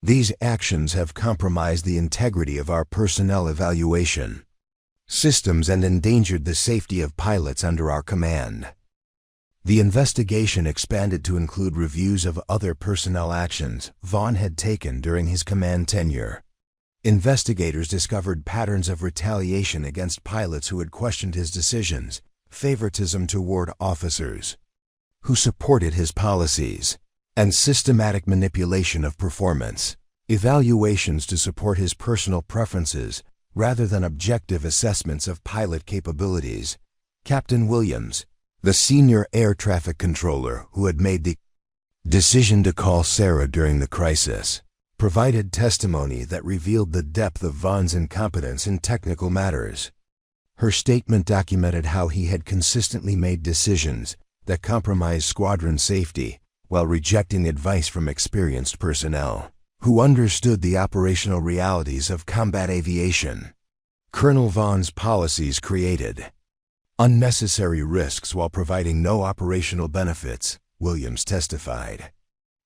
These actions have compromised the integrity of our personnel evaluation systems and endangered the safety of pilots under our command. The investigation expanded to include reviews of other personnel actions Vaughn had taken during his command tenure. Investigators discovered patterns of retaliation against pilots who had questioned his decisions, favoritism toward officers who supported his policies, and systematic manipulation of performance evaluations to support his personal preferences rather than objective assessments of pilot capabilities. Captain Williams, the senior air traffic controller who had made the decision to call Sarah during the crisis, provided testimony that revealed the depth of Vaughn's incompetence in technical matters. Her statement documented how he had consistently made decisions that compromised squadron safety while rejecting advice from experienced personnel who understood the operational realities of combat aviation. Colonel Vaughn's policies created unnecessary risks while providing no operational benefits, Williams testified.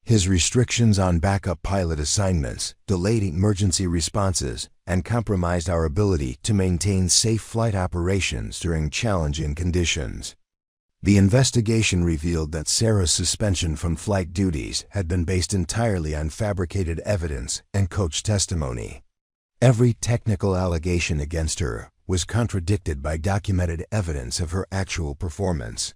His restrictions on backup pilot assignments delayed emergency responses and compromised our ability to maintain safe flight operations during challenging conditions. The investigation revealed that Sarah's suspension from flight duties had been based entirely on fabricated evidence and coach testimony. Every technical allegation against her was contradicted by documented evidence of her actual performance.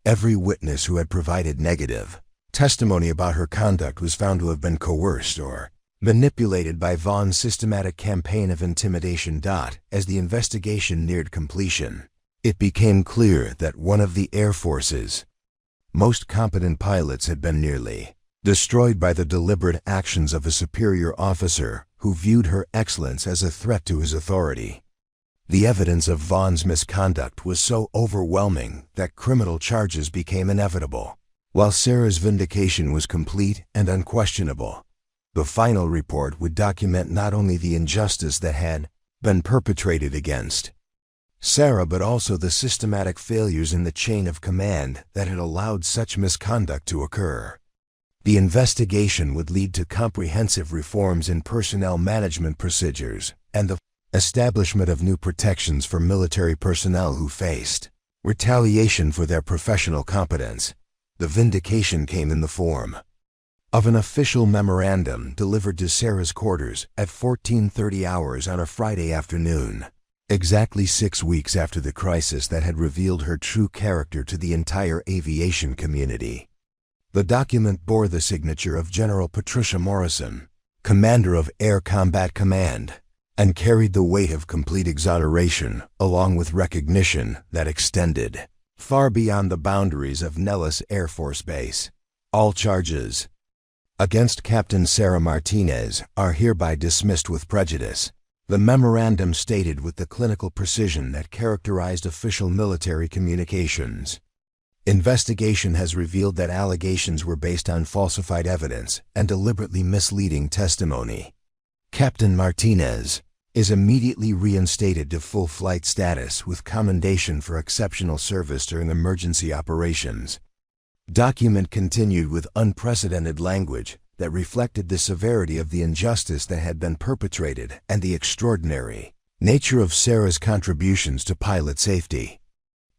Every witness who had provided negative testimony about her conduct was found to have been coerced or manipulated by Vaughn's systematic campaign of intimidation. As the investigation neared completion, it became clear that one of the Air Force's most competent pilots had been nearly destroyed by the deliberate actions of a superior officer who viewed her excellence as a threat to his authority. The evidence of Vaughn's misconduct was so overwhelming that criminal charges became inevitable. While Sarah's vindication was complete and unquestionable, the final report would document not only the injustice that had been perpetrated against Sarah but also the systematic failures in the chain of command that had allowed such misconduct to occur. The investigation would lead to comprehensive reforms in personnel management procedures and the establishment of new protections for military personnel who faced retaliation for their professional competence. The vindication came in the form of an official memorandum delivered to Sarah's quarters at 14:30 hours on a Friday afternoon, exactly 6 weeks after the crisis that had revealed her true character to the entire aviation community. The document bore the signature of General Patricia Morrison, Commander of Air Combat Command, and carried the weight of complete exoneration along with recognition that extended far beyond the boundaries of Nellis Air Force Base. All charges against Captain Sarah Martinez are hereby dismissed with prejudice, the memorandum stated with the clinical precision that characterized official military communications. Investigation has revealed that allegations were based on falsified evidence and deliberately misleading testimony. Captain Martinez is immediately reinstated to full flight status with commendation for exceptional service during emergency operations. Document continued with unprecedented language that reflected the severity of the injustice that had been perpetrated and the extraordinary nature of Sarah's contributions to pilot safety.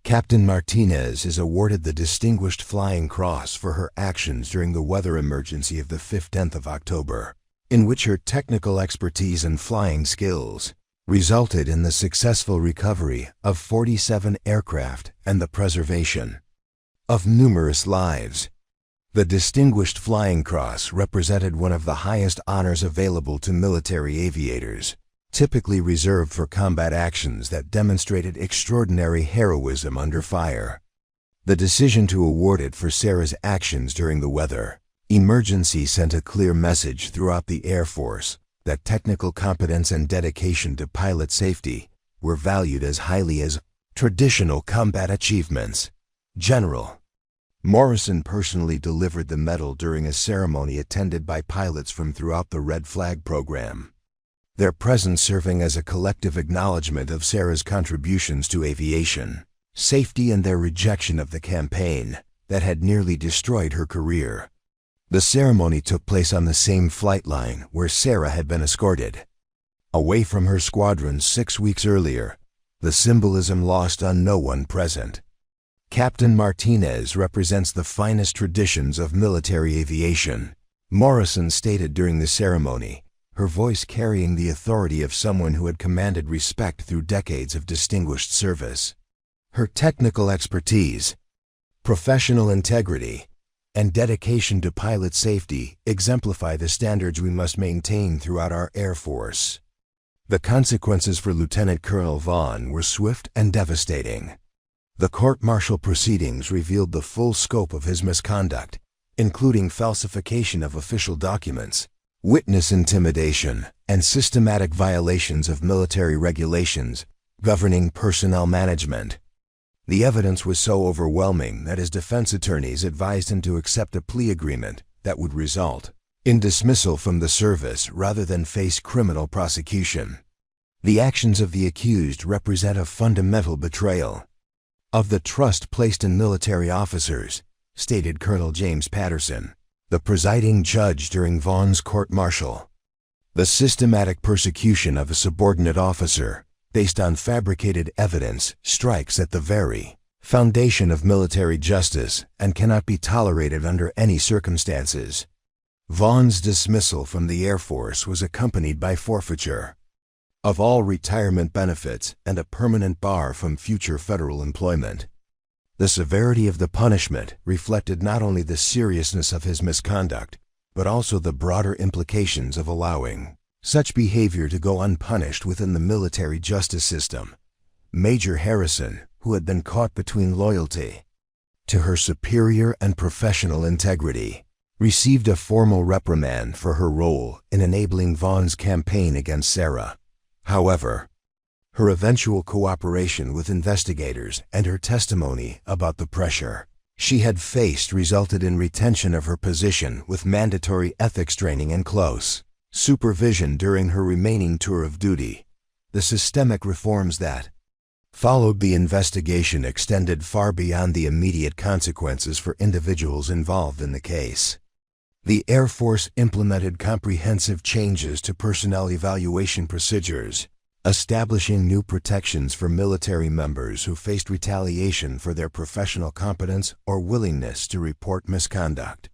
Captain Martinez is awarded the Distinguished Flying Cross for her actions during the weather emergency of the 15th of October, in which her technical expertise and flying skills resulted in the successful recovery of 47 aircraft and the preservation of numerous lives. The Distinguished Flying Cross represented one of the highest honors available to military aviators, typically reserved for combat actions that demonstrated extraordinary heroism under fire. The decision to award it for Sarah's actions during the weather emergency sent a clear message throughout the Air Force that technical competence and dedication to pilot safety were valued as highly as traditional combat achievements. General Morrison personally delivered the medal during a ceremony attended by pilots from throughout the Red Flag program, their presence serving as a collective acknowledgement of Sarah's contributions to aviation safety and their rejection of the campaign that had nearly destroyed her career. The ceremony took place on the same flight line where Sarah had been escorted away from her squadron 6 weeks earlier, the symbolism lost on no one present. Captain Martinez represents the finest traditions of military aviation, Morrison stated during the ceremony, her voice carrying the authority of someone who had commanded respect through decades of distinguished service. Her technical expertise, professional integrity, and dedication to pilot safety exemplify the standards we must maintain throughout our Air Force. The consequences for Lieutenant Colonel Vaughn were swift and devastating. The court-martial proceedings revealed the full scope of his misconduct, including falsification of official documents, witness intimidation, and systematic violations of military regulations governing personnel management. The evidence was so overwhelming that his defense attorneys advised him to accept a plea agreement that would result in dismissal from the service rather than face criminal prosecution. The actions of the accused represent a fundamental betrayal of the trust placed in military officers, stated Colonel James Patterson, the presiding judge during Vaughn's court-martial. The systematic persecution of a subordinate officer, based on fabricated evidence, strikes at the very foundation of military justice and cannot be tolerated under any circumstances. Vaughn's dismissal from the Air Force was accompanied by forfeiture of all retirement benefits and a permanent bar from future federal employment. The severity of the punishment reflected not only the seriousness of his misconduct, but also the broader implications of allowing such behavior to go unpunished within the military justice system. Major Harrison, who had been caught between loyalty to her superior and professional integrity, received a formal reprimand for her role in enabling Vaughn's campaign against Sarah. However, her eventual cooperation with investigators and her testimony about the pressure she had faced resulted in retention of her position with mandatory ethics training and close supervision during her remaining tour of duty. The systemic reforms that followed the investigation extended far beyond the immediate consequences for individuals involved in the case. The Air Force implemented comprehensive changes to personnel evaluation procedures, establishing new protections for military members who faced retaliation for their professional competence or willingness to report misconduct.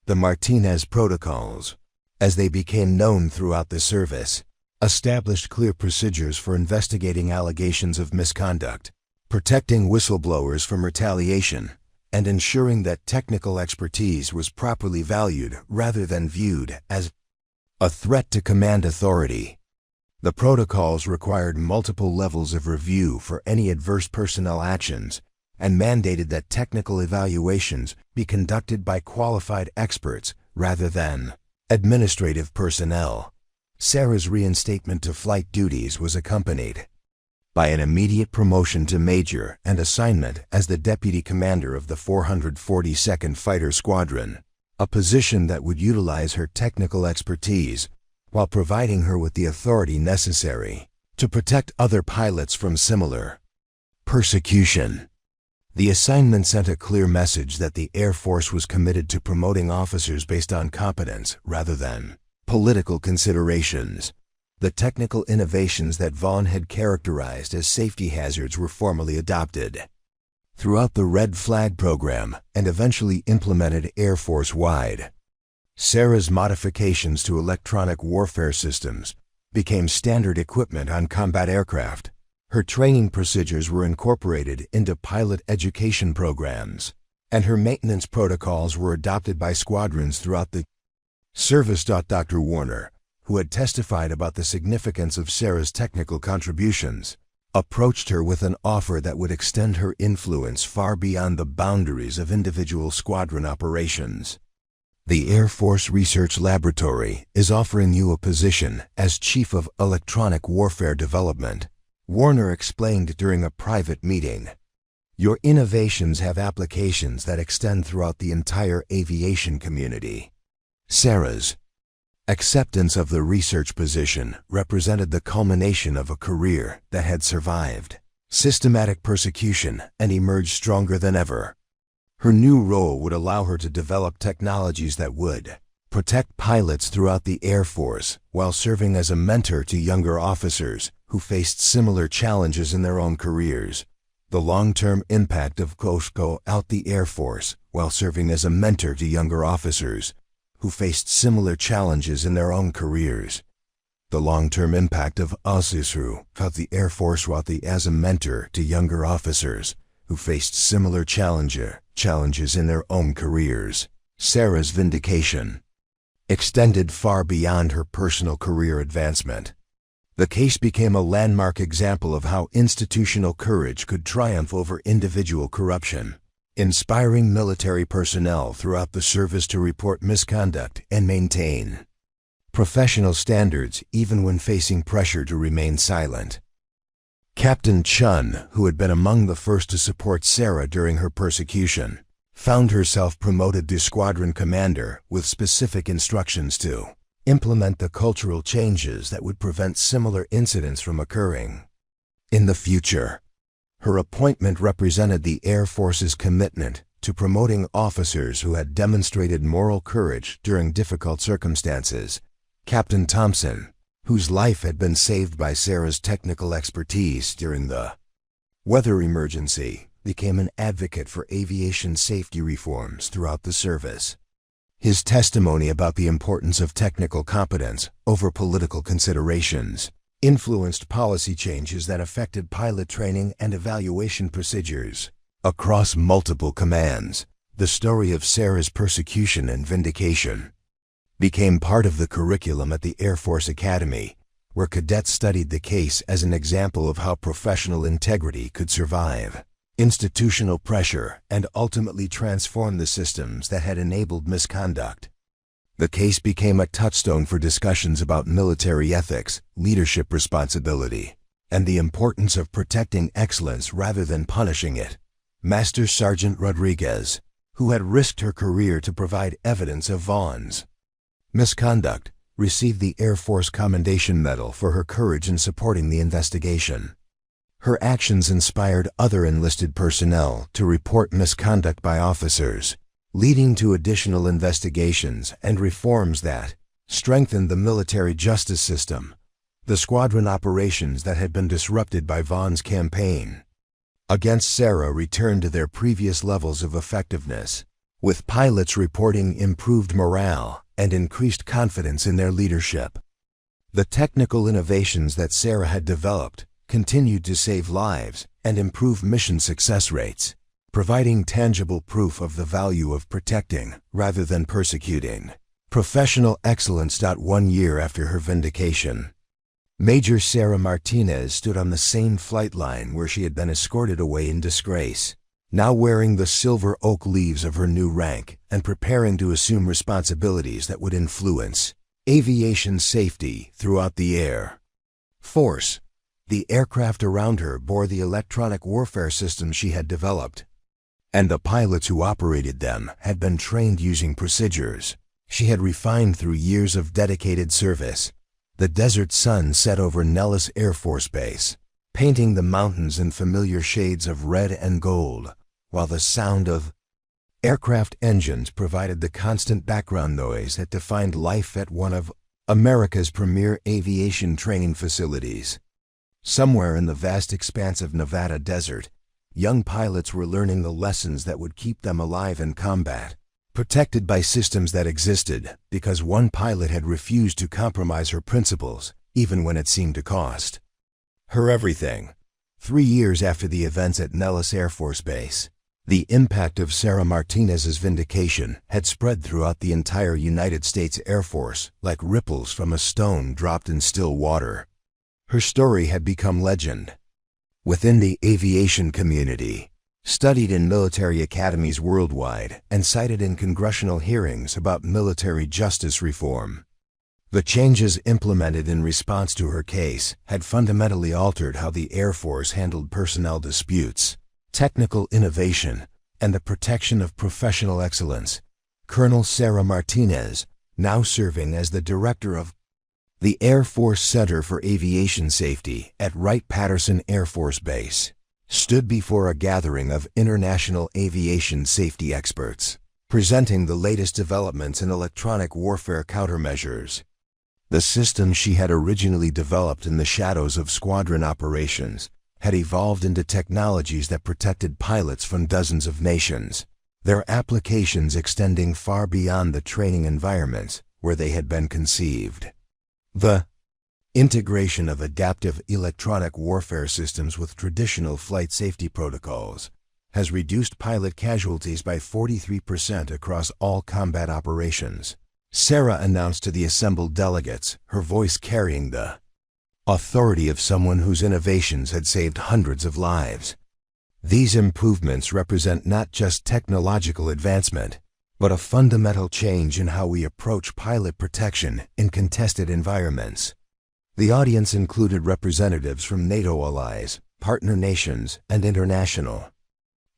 The Martinez Protocols, as they became known throughout the service, established clear procedures for investigating allegations of misconduct, protecting whistleblowers from retaliation, and ensuring that technical expertise was properly valued rather than viewed as a threat to command authority. The protocols required multiple levels of review for any adverse personnel actions and mandated that technical evaluations be conducted by qualified experts rather than administrative personnel. Sarah's reinstatement to flight duties was accompanied by an immediate promotion to major and assignment as the deputy commander of the 442nd Fighter Squadron, a position that would utilize her technical expertise while providing her with the authority necessary to protect other pilots from similar persecution. The assignment sent a clear message that the Air Force was committed to promoting officers based on competence rather than political considerations. The technical innovations that Vaughn had characterized as safety hazards were formally adopted throughout the Red Flag program and eventually implemented Air Force-wide. Sarah's modifications to electronic warfare systems became standard equipment on combat aircraft. Her training procedures were incorporated into pilot education programs, and her maintenance protocols were adopted by squadrons throughout the service. Dr. Warner, who had testified about the significance of Sarah's technical contributions, approached her with an offer that would extend her influence far beyond the boundaries of individual squadron operations. The Air Force Research Laboratory is offering you a position as Chief of Electronic Warfare Development, Warner explained during a private meeting. Your innovations have applications that extend throughout the entire aviation community. Sarah's acceptance of the research position represented the culmination of a career that had survived systematic persecution and emerged stronger than ever. Her new role would allow her to develop technologies that would protect pilots throughout the Air Force while serving as a mentor to younger officers who faced similar challenges in their own careers. The long-term impact of go out the Air Force while serving as a mentor to younger officers who faced similar challenges in their own careers. The long-term impact of Osisru out the Air Force while as a mentor to younger officers who faced similar challenges in their own careers. Sarah's vindication extended far beyond her personal career advancement. The case became a landmark example of how institutional courage could triumph over individual corruption, inspiring military personnel throughout the service to report misconduct and maintain professional standards even when facing pressure to remain silent. Captain Chun, who had been among the first to support Sarah during her persecution, found herself promoted to squadron commander with specific instructions to implement the cultural changes that would prevent similar incidents from occurring in the future. Her appointment represented the Air Force's commitment to promoting officers who had demonstrated moral courage during difficult circumstances. Captain Thompson, whose life had been saved by Sarah's technical expertise during the weather emergency, became an advocate for aviation safety reforms throughout the service. His testimony about the importance of technical competence over political considerations influenced policy changes that affected pilot training and evaluation procedures across multiple commands. The story of Sarah's persecution and vindication became part of the curriculum at the Air Force Academy, where cadets studied the case as an example of how professional integrity could survive institutional pressure and ultimately transform the systems that had enabled misconduct. The case became a touchstone for discussions about military ethics, leadership responsibility, and the importance of protecting excellence rather than punishing it. Master Sergeant Rodriguez, who had risked her career to provide evidence of Vaughn's misconduct, received the Air Force Commendation Medal for her courage in supporting the investigation. Her actions inspired other enlisted personnel to report misconduct by officers, leading to additional investigations and reforms that strengthened the military justice system. The squadron operations that had been disrupted by Vaughn's campaign against Sarah returned to their previous levels of effectiveness, with pilots reporting improved morale and increased confidence in their leadership. The technical innovations that Sarah had developed continued to save lives and improve mission success rates, providing tangible proof of the value of protecting rather than persecuting professional excellence. 1 year after her vindication, Major Sarah Martinez stood on the same flight line where she had been escorted away in disgrace, now wearing the silver oak leaves of her new rank and preparing to assume responsibilities that would influence aviation safety throughout the Air Force. The aircraft around her bore the electronic warfare systems she had developed, and the pilots who operated them had been trained using procedures she had refined through years of dedicated service. The desert sun set over Nellis Air Force Base, painting the mountains in familiar shades of red and gold, while the sound of aircraft engines provided the constant background noise that defined life at one of America's premier aviation training facilities. Somewhere in the vast expanse of Nevada desert, young pilots were learning the lessons that would keep them alive in combat, protected by systems that existed because one pilot had refused to compromise her principles, even when it seemed to cost her everything. 3 years after the events at Nellis Air Force Base, the impact of Sarah Martinez's vindication had spread throughout the entire United States Air Force like ripples from a stone dropped in still water. Her story had become legend within the aviation community, studied in military academies worldwide, and cited in congressional hearings about military justice reform. The changes implemented in response to her case had fundamentally altered how the Air Force handled personnel disputes, technical innovation, and the protection of professional excellence. Colonel Sarah Martinez, now serving as the director of the Air Force Center for Aviation Safety at Wright-Patterson Air Force Base, stood before a gathering of international aviation safety experts, presenting the latest developments in electronic warfare countermeasures. The system she had originally developed in the shadows of Squadron operations had evolved into technologies that protected pilots from dozens of nations, their applications extending far beyond the training environments where they had been conceived. The integration of adaptive electronic warfare systems with traditional flight safety protocols has reduced pilot casualties by 43% across all combat operations, Sarah announced to the assembled delegates, her voice carrying the authority of someone whose innovations had saved hundreds of lives. These improvements represent not just technological advancement, but a fundamental change in how we approach pilot protection in contested environments. The audience included representatives from NATO allies, partner nations, and international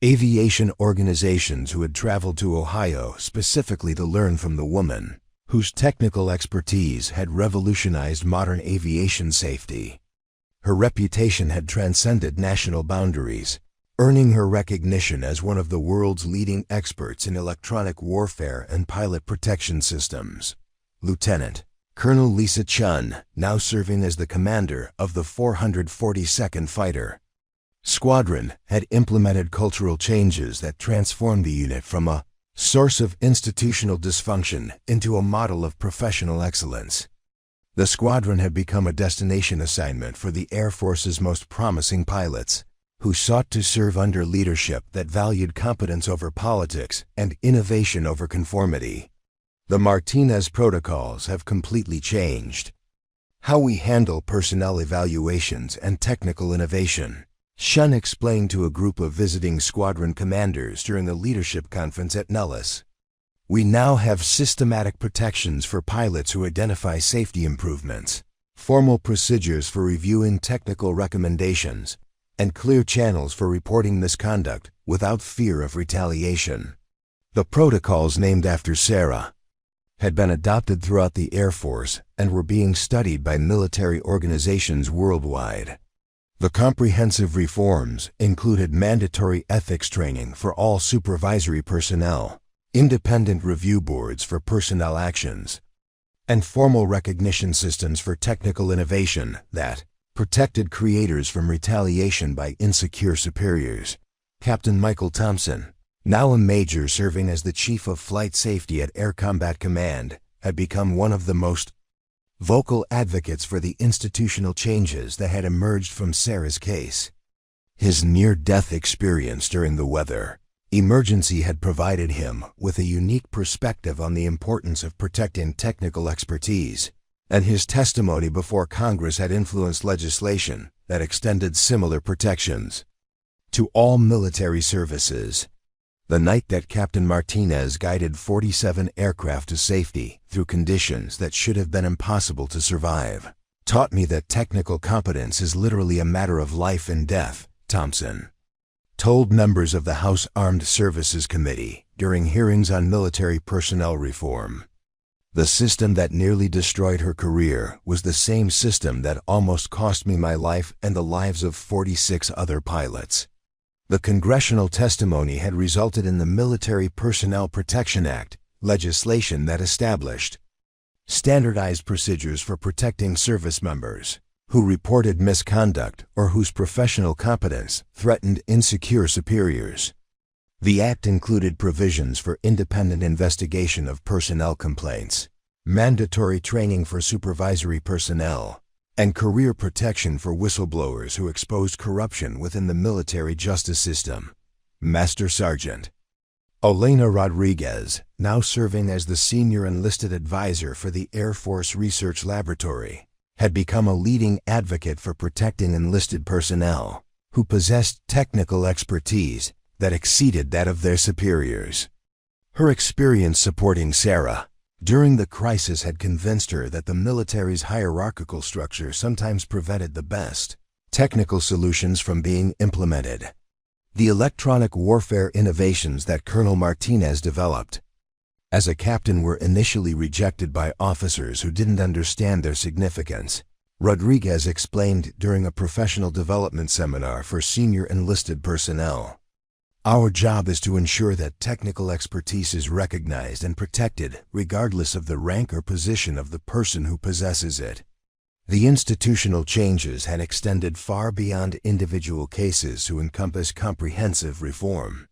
aviation organizations who had traveled to Ohio specifically to learn from the woman whose technical expertise had revolutionized modern aviation safety. Her reputation had transcended national boundaries, earning her recognition as one of the world's leading experts in electronic warfare and pilot protection systems. Lieutenant Colonel Lisa Chun, now serving as the commander of the 442nd Fighter Squadron, had implemented cultural changes that transformed the unit from a source of institutional dysfunction into a model of professional excellence. The squadron had become a destination assignment for the Air Force's most promising pilots, who sought to serve under leadership that valued competence over politics and innovation over conformity. The Martinez Protocols have completely changed how we handle personnel evaluations and technical innovation, Shun explained to a group of visiting squadron commanders during the leadership conference at Nellis. We now have systematic protections for pilots who identify safety improvements, formal procedures for reviewing technical recommendations, and clear channels for reporting misconduct without fear of retaliation. The protocols named after Sarah had been adopted throughout the Air Force and were being studied by military organizations worldwide. The comprehensive reforms included mandatory ethics training for all supervisory personnel, independent review boards for personnel actions, and formal recognition systems for technical innovation that protected creators from retaliation by insecure superiors. Captain Michael Thompson, now a major serving as the Chief of Flight Safety at Air Combat Command, had become one of the most vocal advocates for the institutional changes that had emerged from Sarah's case. His near-death experience during the weather emergency had provided him with a unique perspective on the importance of protecting technical expertise, and his testimony before Congress had influenced legislation that extended similar protections to all military services. The night that Captain Martinez guided 47 aircraft to safety through conditions that should have been impossible to survive, taught me that technical competence is literally a matter of life and death, Thompson told members of the House Armed Services Committee during hearings on military personnel reform. The system that nearly destroyed her career was the same system that almost cost me my life and the lives of 46 other pilots. The congressional testimony had resulted in the Military Personnel Protection Act, legislation that established standardized procedures for protecting service members who reported misconduct or whose professional competence threatened insecure superiors. The act included provisions for independent investigation of personnel complaints, mandatory training for supervisory personnel, and career protection for whistleblowers who exposed corruption within the military justice system. Master Sergeant Elena Rodriguez, now serving as the Senior Enlisted Advisor for the Air Force Research Laboratory, had become a leading advocate for protecting enlisted personnel who possessed technical expertise that exceeded that of their superiors. Her experience supporting Sarah during the crisis had convinced her that the military's hierarchical structure sometimes prevented the best technical solutions from being implemented. The electronic warfare innovations that Colonel Martinez developed as a captain were initially rejected by officers who didn't understand their significance. Rodriguez explained during a professional development seminar for senior enlisted personnel. Our job is to ensure that technical expertise is recognized and protected regardless of the rank or position of the person who possesses it. The institutional changes had extended far beyond individual cases to encompass comprehensive reform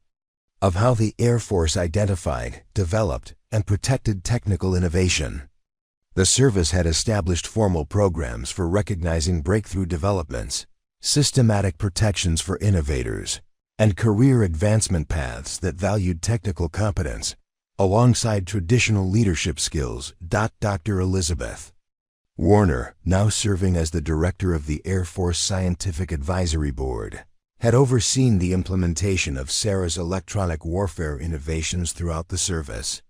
of how the Air Force identified, developed, and protected technical innovation. The service had established formal programs for recognizing breakthrough developments, systematic protections for innovators, and career advancement paths that valued technical competence, alongside traditional leadership skills. Dr. Elizabeth Warner, now serving as the director of the Air Force Scientific Advisory Board, had overseen the implementation of Sarah's electronic warfare innovations throughout the service.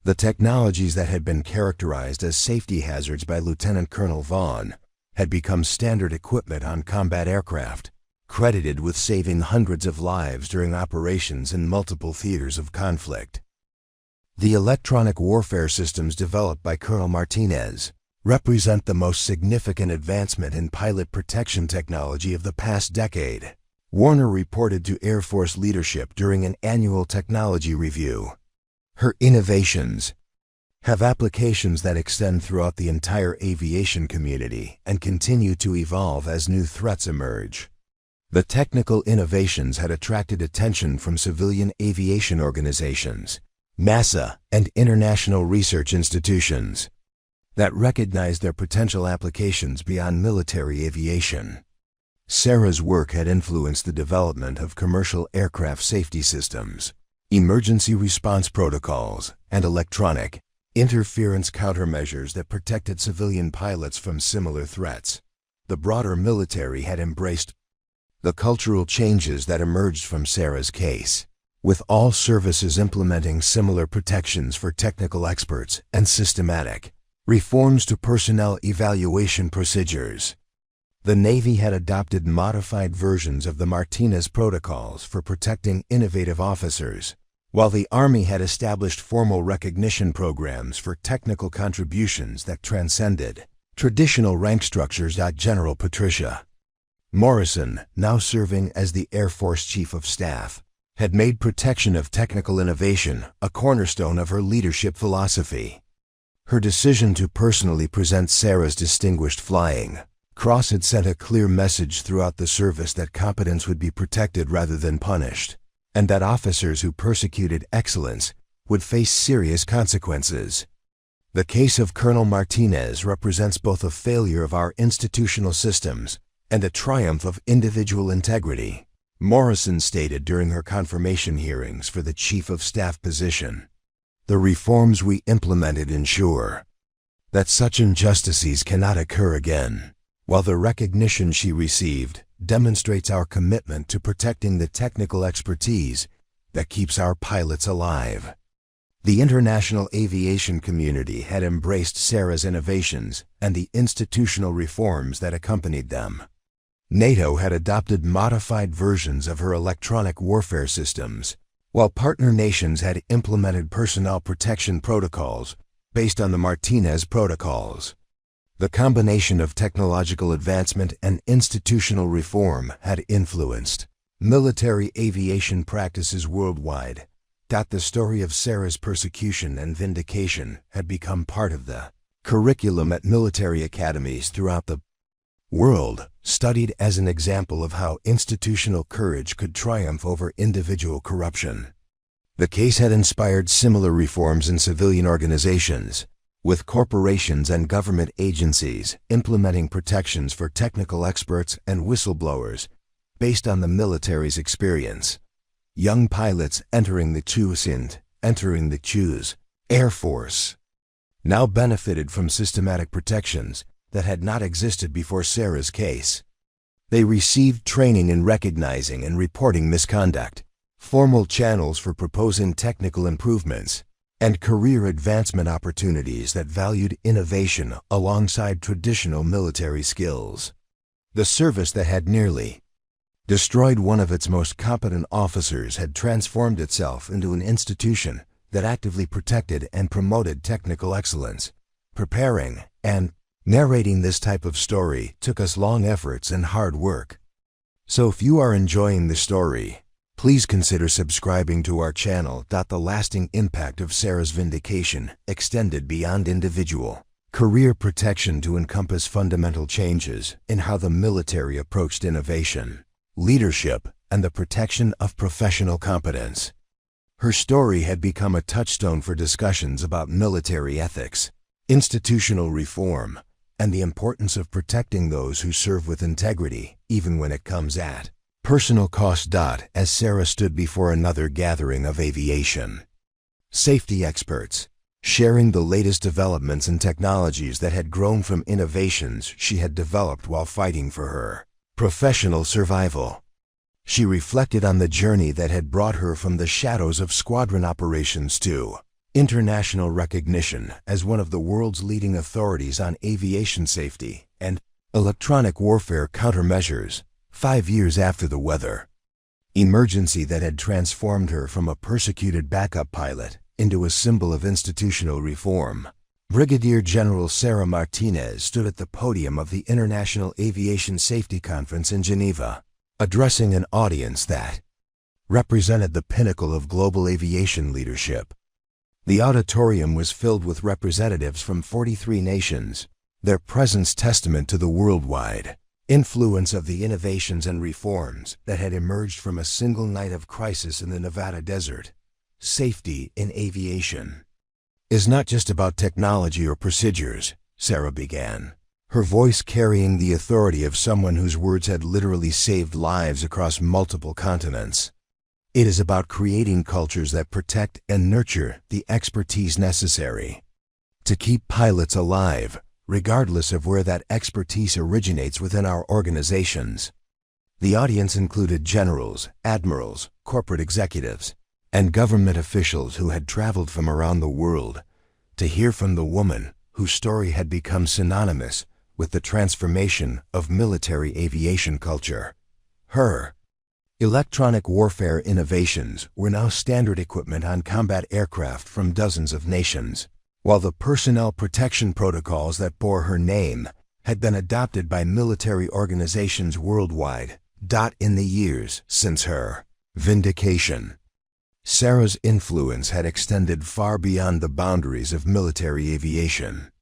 The technologies that had been characterized as safety hazards by Lieutenant Colonel Vaughn had become standard equipment on combat aircraft, credited with saving hundreds of lives during operations in multiple theaters of conflict. The electronic warfare systems developed by Colonel Martinez represent the most significant advancement in pilot protection technology of the past decade, Warner reported to Air Force leadership during an annual technology review. Her innovations have applications that extend throughout the entire aviation community and continue to evolve as new threats emerge. The technical innovations had attracted attention from civilian aviation organizations, NASA, and international research institutions that recognized their potential applications beyond military aviation. Sarah's work had influenced the development of commercial aircraft safety systems, emergency response protocols, and electronic interference countermeasures that protected civilian pilots from similar threats. The broader military had embraced the cultural changes that emerged from Sarah's case, with all services implementing similar protections for technical experts and systematic reforms to personnel evaluation procedures. The Navy had adopted modified versions of the Martinez Protocols for protecting innovative officers, while the Army had established formal recognition programs for technical contributions that transcended traditional rank structures. General Patricia Morrison, now serving as the Air Force Chief of Staff, had made protection of technical innovation a cornerstone of her leadership philosophy. Her decision to personally present Sarah's distinguished flying cross had sent a clear message throughout the service that competence would be protected rather than punished, and that officers who persecuted excellence would face serious consequences. The case of Colonel Martinez represents both a failure of our institutional systems and a triumph of individual integrity, Morrison stated during her confirmation hearings for the Chief of Staff position. The reforms we implemented ensure that such injustices cannot occur again, while the recognition she received demonstrates our commitment to protecting the technical expertise that keeps our pilots alive. The international aviation community had embraced Sarah's innovations and the institutional reforms that accompanied them. NATO had adopted modified versions of her electronic warfare systems, while partner nations had implemented personnel protection protocols based on the Martinez Protocols. The combination of technological advancement and institutional reform had influenced military aviation practices worldwide. The story of Sarah's persecution and vindication had become part of the curriculum at military academies throughout the world, studied as an example of how institutional courage could triumph over individual corruption. The case had inspired similar reforms in civilian organizations, with corporations and government agencies implementing protections for technical experts and whistleblowers based on the military's experience. Young pilots entering the Air Force now benefited from systematic protections that had not existed before Sarah's case. They received training in recognizing and reporting misconduct, formal channels for proposing technical improvements, and career advancement opportunities that valued innovation alongside traditional military skills. The service that had nearly destroyed one of its most competent officers had transformed itself into an institution that actively protected and promoted technical excellence. Preparing and narrating this type of story took us long efforts and hard work. So if you are enjoying the story, please consider subscribing to our channel. The lasting impact of Sarah's vindication extended beyond individual career protection to encompass fundamental changes in how the military approached innovation, leadership, and the protection of professional competence. Her story had become a touchstone for discussions about military ethics, institutional reform, and the importance of protecting those who serve with integrity, even when it comes at personal cost. As Sarah stood before another gathering of aviation safety experts, sharing the latest developments and technologies that had grown from innovations she had developed while fighting for her professional survival, she reflected on the journey that had brought her from the shadows of squadron operations to international recognition as one of the world's leading authorities on aviation safety and electronic warfare countermeasures. 5 years after the weather emergency that had transformed her from a persecuted backup pilot into a symbol of institutional reform, Brigadier General Sarah Martinez stood at the podium of the International Aviation Safety Conference in Geneva, addressing an audience that represented the pinnacle of global aviation leadership. The auditorium was filled with representatives from 43 nations, their presence testament to the worldwide influence of the innovations and reforms that had emerged from a single night of crisis in the Nevada desert. Safety in aviation is not just about technology or procedures, Sarah began, her voice carrying the authority of someone whose words had literally saved lives across multiple continents. It is about creating cultures that protect and nurture the expertise necessary to keep pilots alive, regardless of where that expertise originates within our organizations. The audience included generals, admirals, corporate executives, and government officials who had traveled from around the world to hear from the woman whose story had become synonymous with the transformation of military aviation culture. Her electronic warfare innovations were now standard equipment on combat aircraft from dozens of nations, while the personnel protection protocols that bore her name had been adopted by military organizations worldwide. In the years since her vindication, Sarah's influence had extended far beyond the boundaries of military aviation.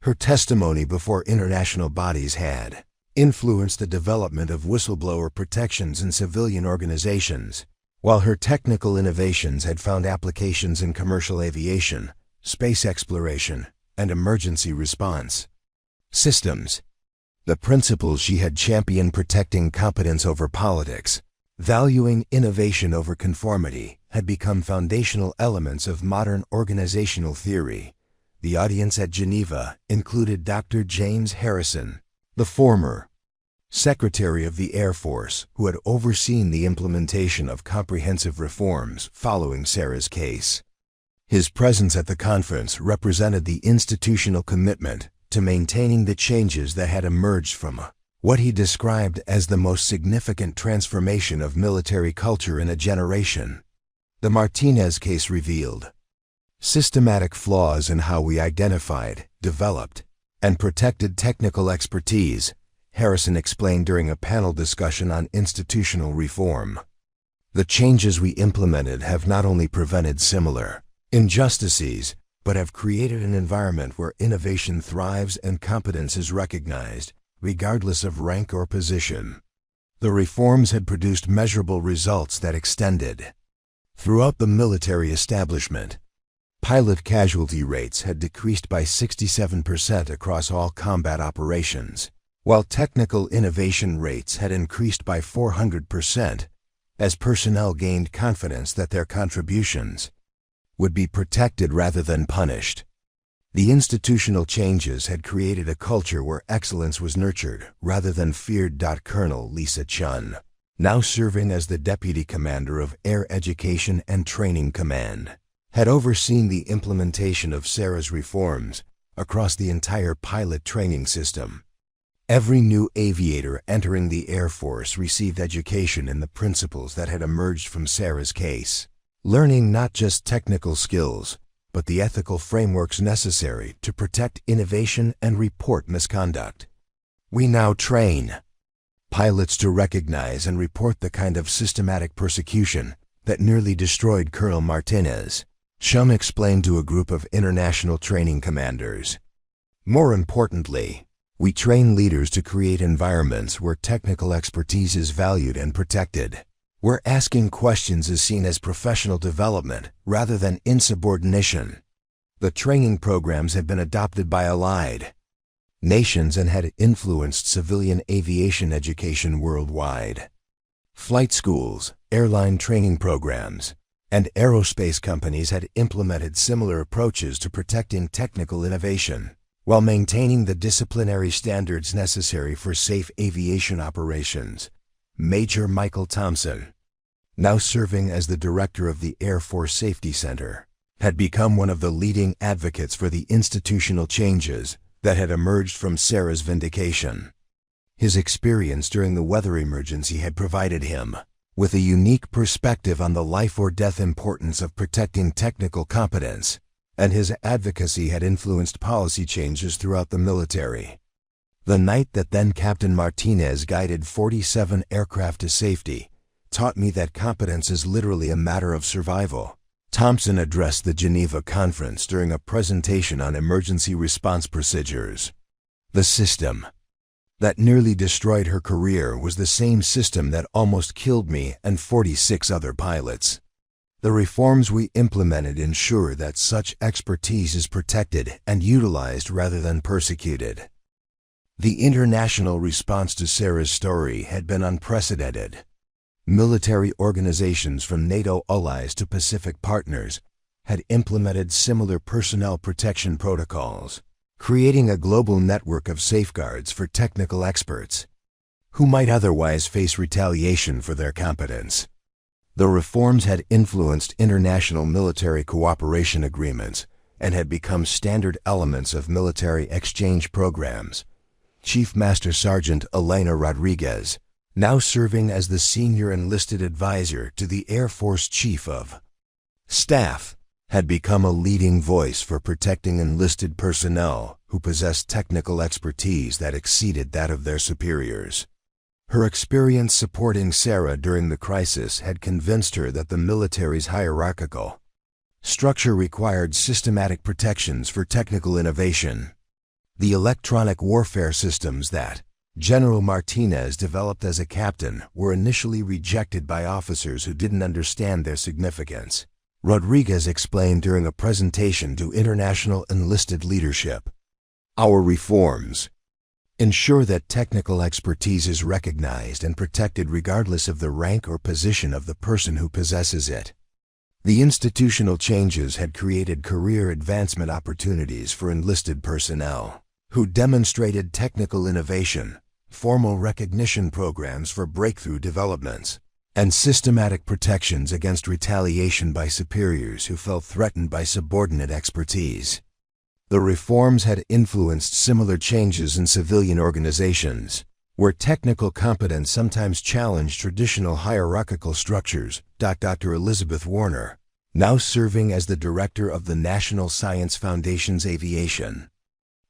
Her testimony before international bodies had influenced the development of whistleblower protections in civilian organizations, while her technical innovations had found applications in commercial aviation, space exploration, and emergency response systems. The principles she had championed, protecting competence over politics, valuing innovation over conformity, had become foundational elements of modern organizational theory. The audience at Geneva included Dr. James Harrison, the former Secretary of the Air Force, who had overseen the implementation of comprehensive reforms following Sarah's case. His presence at the conference represented the institutional commitment to maintaining the changes that had emerged from what he described as the most significant transformation of military culture in a generation. The Martinez case revealed systematic flaws in how we identified, developed, and protected technical expertise, Harrison explained during a panel discussion on institutional reform. The changes we implemented have not only prevented similar injustices, but have created an environment where innovation thrives and competence is recognized, regardless of rank or position. The reforms had produced measurable results that extended throughout the military establishment. Pilot casualty rates had decreased by 67% across all combat operations, while technical innovation rates had increased by 400%, as personnel gained confidence that their contributions would be protected rather than punished. The institutional changes had created a culture where excellence was nurtured rather than feared. Colonel Lisa Chun, now serving as the Deputy Commander of Air Education and Training Command, had overseen the implementation of SARA's reforms across the entire pilot training system. Every new aviator entering the Air Force received education in the principles that had emerged from SARA's case, learning not just technical skills, but the ethical frameworks necessary to protect innovation and report misconduct. We now train pilots to recognize and report the kind of systematic persecution that nearly destroyed Colonel Martinez, Shum explained to a group of international training commanders. More importantly, we train leaders to create environments where technical expertise is valued and protected, where asking questions is seen as professional development rather than insubordination. The training programs have been adopted by allied nations and had influenced civilian aviation education worldwide. Flight schools, airline training programs, and aerospace companies had implemented similar approaches to protecting technical innovation, while maintaining the disciplinary standards necessary for safe aviation operations. Major Michael Thompson, now serving as the director of the Air Force Safety Center, had become one of the leading advocates for the institutional changes that had emerged from SARA's vindication. His experience during the weather emergency had provided him with a unique perspective on the life-or-death importance of protecting technical competence, and his advocacy had influenced policy changes throughout the military. The night that then-Captain Martinez guided 47 aircraft to safety taught me that competence is literally a matter of survival. Thompson addressed the Geneva Conference during a presentation on emergency response procedures. The system that nearly destroyed her career was the same system that almost killed me and 46 other pilots. The reforms we implemented ensure that such expertise is protected and utilized rather than persecuted. The international response to SARA's story had been unprecedented. Military organizations from NATO allies to Pacific partners had implemented similar personnel protection protocols, creating a global network of safeguards for technical experts who might otherwise face retaliation for their competence. The reforms had influenced international military cooperation agreements and had become standard elements of military exchange programs. Chief Master Sergeant Elena Rodriguez, now serving as the senior enlisted advisor to the Air Force Chief of Staff, had become a leading voice for protecting enlisted personnel who possessed technical expertise that exceeded that of their superiors. Her experience supporting SARA during the crisis had convinced her that the military's hierarchical structure required systematic protections for technical innovation. The electronic warfare systems that General Martinez developed as a captain were initially rejected by officers who didn't understand their significance. Rodriguez explained during a presentation to international enlisted leadership. Our reforms ensure that technical expertise is recognized and protected regardless of the rank or position of the person who possesses it. The institutional changes had created career advancement opportunities for enlisted personnel who demonstrated technical innovation, formal recognition programs for breakthrough developments, and systematic protections against retaliation by superiors who felt threatened by subordinate expertise. The reforms had influenced similar changes in civilian organizations, where technical competence sometimes challenged traditional hierarchical structures. Dr. Elizabeth Warner, now serving as the director of the National Science Foundation's Aviation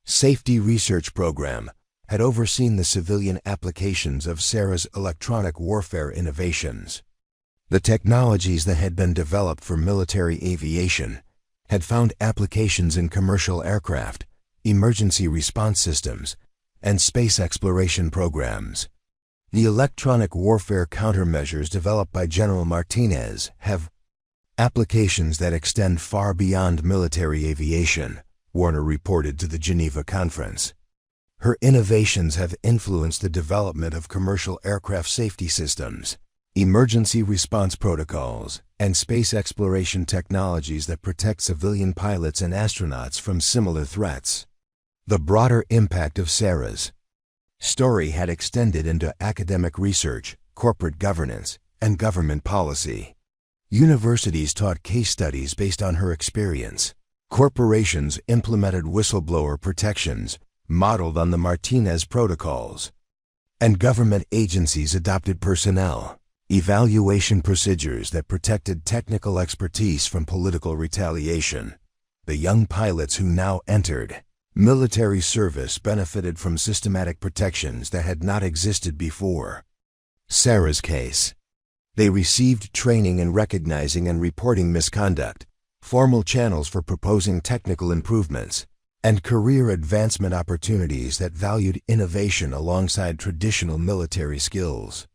Safety Research Program, had overseen the civilian applications of SARA's electronic warfare innovations. The technologies that had been developed for military aviation had found applications in commercial aircraft, emergency response systems, and space exploration programs. The electronic warfare countermeasures developed by General Martinez have applications that extend far beyond military aviation, Warner reported to the Geneva Conference. Her innovations have influenced the development of commercial aircraft safety systems, emergency response protocols, and space exploration technologies that protect civilian pilots and astronauts from similar threats. The broader impact of SARA's story had extended into academic research, corporate governance, and government policy. Universities taught case studies based on her experience. Corporations implemented whistleblower protections modeled on the Martinez Protocols, and government agencies adopted personnel evaluation procedures that protected technical expertise from political retaliation. The young pilots who now entered military service benefited from systematic protections that had not existed before. SARA's case. They received training in recognizing and reporting misconduct, formal channels for proposing technical improvements, and career advancement opportunities that valued innovation alongside traditional military skills.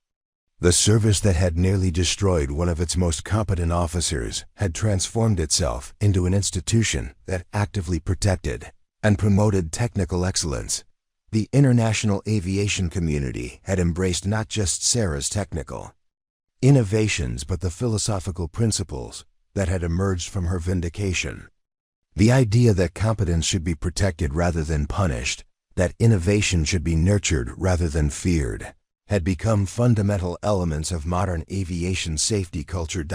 The service that had nearly destroyed one of its most competent officers had transformed itself into an institution that actively protected and promoted technical excellence. The international aviation community had embraced not just SARA's technical innovations but the philosophical principles that had emerged from her vindication. The idea that competence should be protected rather than punished, that innovation should be nurtured rather than feared, had become fundamental elements of modern aviation safety culture.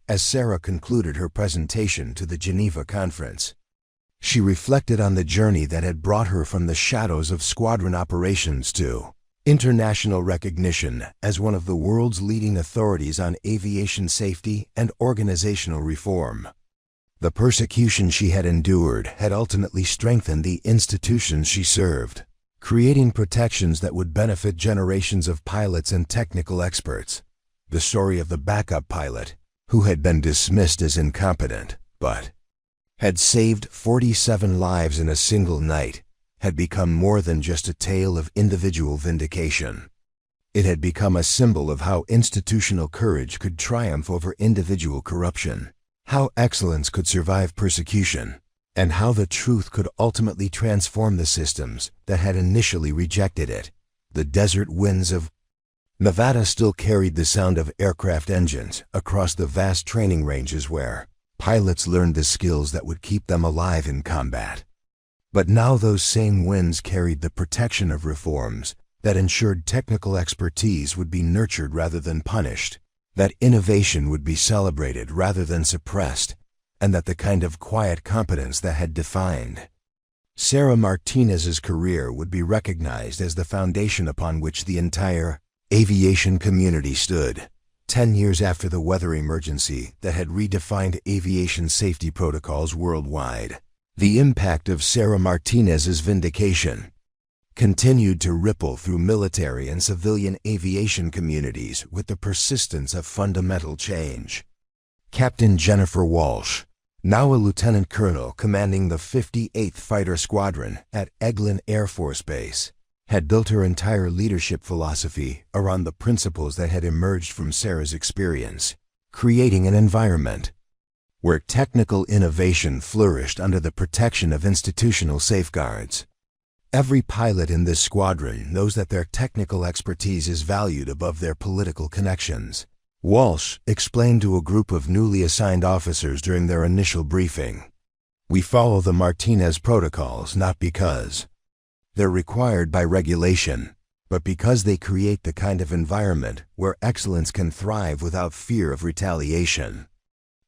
As SARA concluded her presentation to the Geneva Conference, she reflected on the journey that had brought her from the shadows of squadron operations to international recognition as one of the world's leading authorities on aviation safety and organizational reform. The persecution she had endured had ultimately strengthened the institutions she served, creating protections that would benefit generations of pilots and technical experts. The story of the backup pilot, who had been dismissed as incompetent, but had saved 47 lives in a single night, had become more than just a tale of individual vindication. It had become a symbol of how institutional courage could triumph over individual corruption, how excellence could survive persecution, and how the truth could ultimately transform the systems that had initially rejected it. The desert winds of Nevada still carried the sound of aircraft engines across the vast training ranges where pilots learned the skills that would keep them alive in combat. But now those same winds carried the protection of reforms that ensured technical expertise would be nurtured rather than punished, that innovation would be celebrated rather than suppressed, and that the kind of quiet competence that had defined SARA Martinez's career would be recognized as the foundation upon which the entire aviation community stood. 10 years after the weather emergency that had redefined aviation safety protocols worldwide, the impact of SARA Martinez's vindication continued to ripple through military and civilian aviation communities with the persistence of fundamental change. Captain Jennifer Walsh, now a lieutenant colonel commanding the 58th Fighter Squadron at Eglin Air Force Base, had built her entire leadership philosophy around the principles that had emerged from SARA's experience, creating an environment where technical innovation flourished under the protection of institutional safeguards. Every pilot in this squadron knows that their technical expertise is valued above their political connections, Walsh explained to a group of newly assigned officers during their initial briefing. We follow the Martinez Protocols not because they're required by regulation, but because they create the kind of environment where excellence can thrive without fear of retaliation.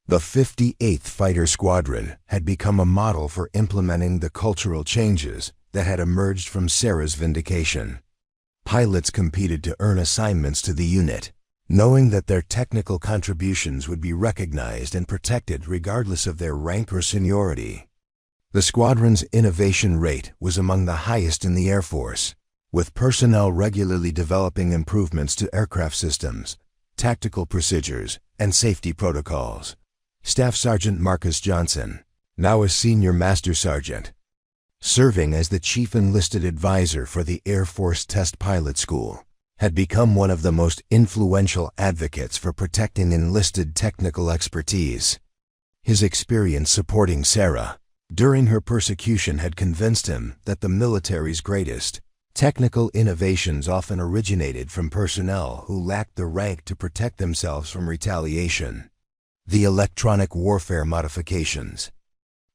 The 58th Fighter Squadron had become a model for implementing the cultural changes that had emerged from Sarah's vindication. Pilots competed to earn assignments to the unit, knowing that their technical contributions would be recognized and protected regardless of their rank or seniority. The squadron's innovation rate was among the highest in the Air Force, with personnel regularly developing improvements to aircraft systems, tactical procedures, and safety protocols. Staff Sergeant Marcus Johnson, now a Senior Master Sergeant, serving as the Chief Enlisted Advisor for the Air Force Test Pilot School, had become one of the most influential advocates for protecting enlisted technical expertise. His experience supporting Sarah during her persecution had convinced him that the military's greatest technical innovations often originated from personnel who lacked the rank to protect themselves from retaliation. The electronic warfare modifications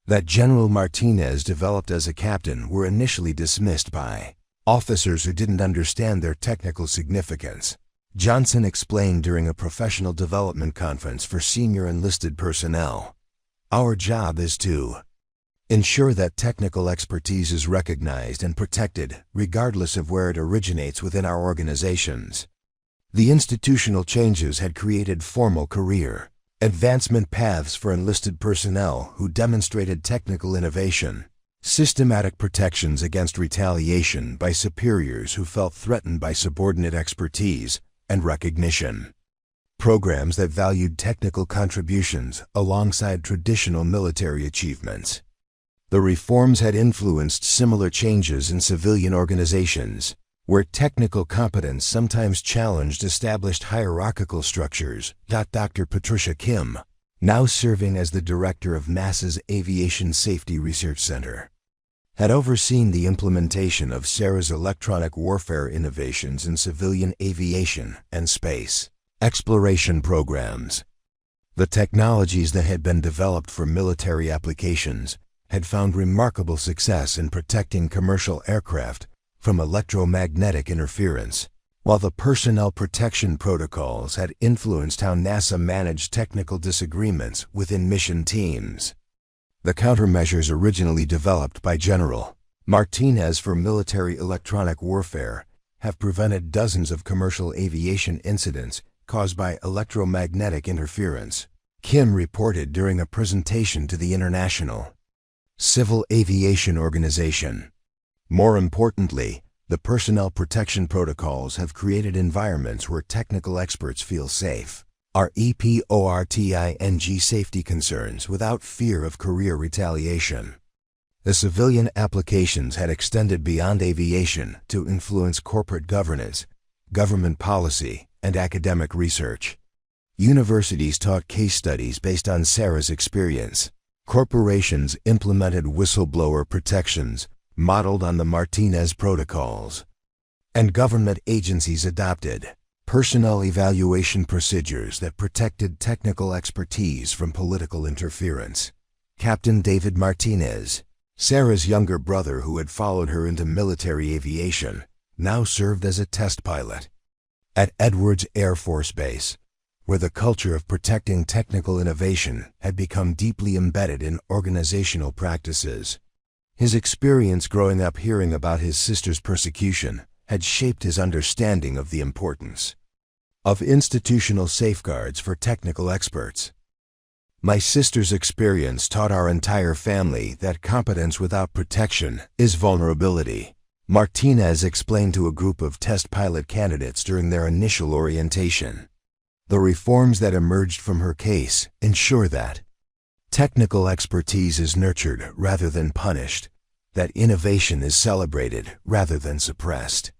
that General Martinez developed as a captain were initially dismissed by officers who didn't understand their technical significance. Johnson explained during a professional development conference for senior enlisted personnel, "Our job is to ensure that technical expertise is recognized and protected regardless of where it originates within our organizations." The institutional changes had created formal career advancement paths for enlisted personnel who demonstrated technical innovation, systematic protections against retaliation by superiors who felt threatened by subordinate expertise, and recognition. Programs that valued technical contributions alongside traditional military achievements. The reforms had influenced similar changes in civilian organizations, where technical competence sometimes challenged established hierarchical structures. Dr. Patricia Kim, now serving as the director of NASA's Aviation Safety Research Center, had overseen the implementation of Sarah's electronic warfare innovations in civilian aviation and space exploration programs. The technologies that had been developed for military applications had found remarkable success in protecting commercial aircraft from electromagnetic interference, while the personnel protection protocols had influenced how NASA managed technical disagreements within mission teams. The countermeasures originally developed by General Martinez for military electronic warfare have prevented dozens of commercial aviation incidents caused by electromagnetic interference, Kim reported during a presentation to the International Civil Aviation Organization. More importantly, the personnel protection protocols have created environments where technical experts feel safe, reporting safety concerns without fear of career retaliation. The civilian applications had extended beyond aviation to influence corporate governance, government policy, and academic research. Universities taught case studies based on Sarah's experience. Corporations implemented whistleblower protections modeled on the Martinez Protocols, and government agencies adopted personnel evaluation procedures that protected technical expertise from political interference. Captain David Martinez, Sarah's younger brother who had followed her into military aviation, now served as a test pilot at Edwards Air Force Base, where the culture of protecting technical innovation had become deeply embedded in organizational practices. His experience growing up hearing about his sister's persecution had shaped his understanding of the importance of institutional safeguards for technical experts. "My sister's experience taught our entire family that competence without protection is vulnerability," Martinez explained to a group of test pilot candidates during their initial orientation. The reforms that emerged from her case ensure that technical expertise is nurtured rather than punished, that innovation is celebrated rather than suppressed.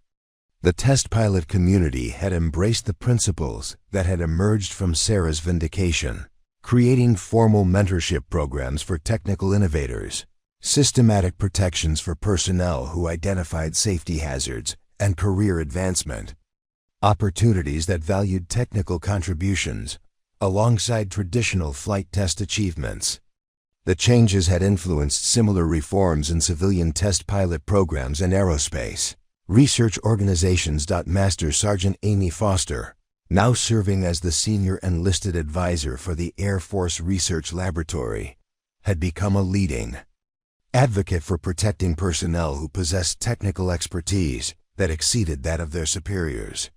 The test pilot community had embraced the principles that had emerged from Sarah's vindication, creating formal mentorship programs for technical innovators, systematic protections for personnel who identified safety hazards, and career advancement. Opportunities that valued technical contributions alongside traditional flight test achievements. The changes had influenced similar reforms in civilian test pilot programs and aerospace. Research Organizations. Master Sergeant Amy Foster, now serving as the senior enlisted advisor for the Air Force Research Laboratory, had become a leading advocate for protecting personnel who possessed technical expertise that exceeded that of their superiors.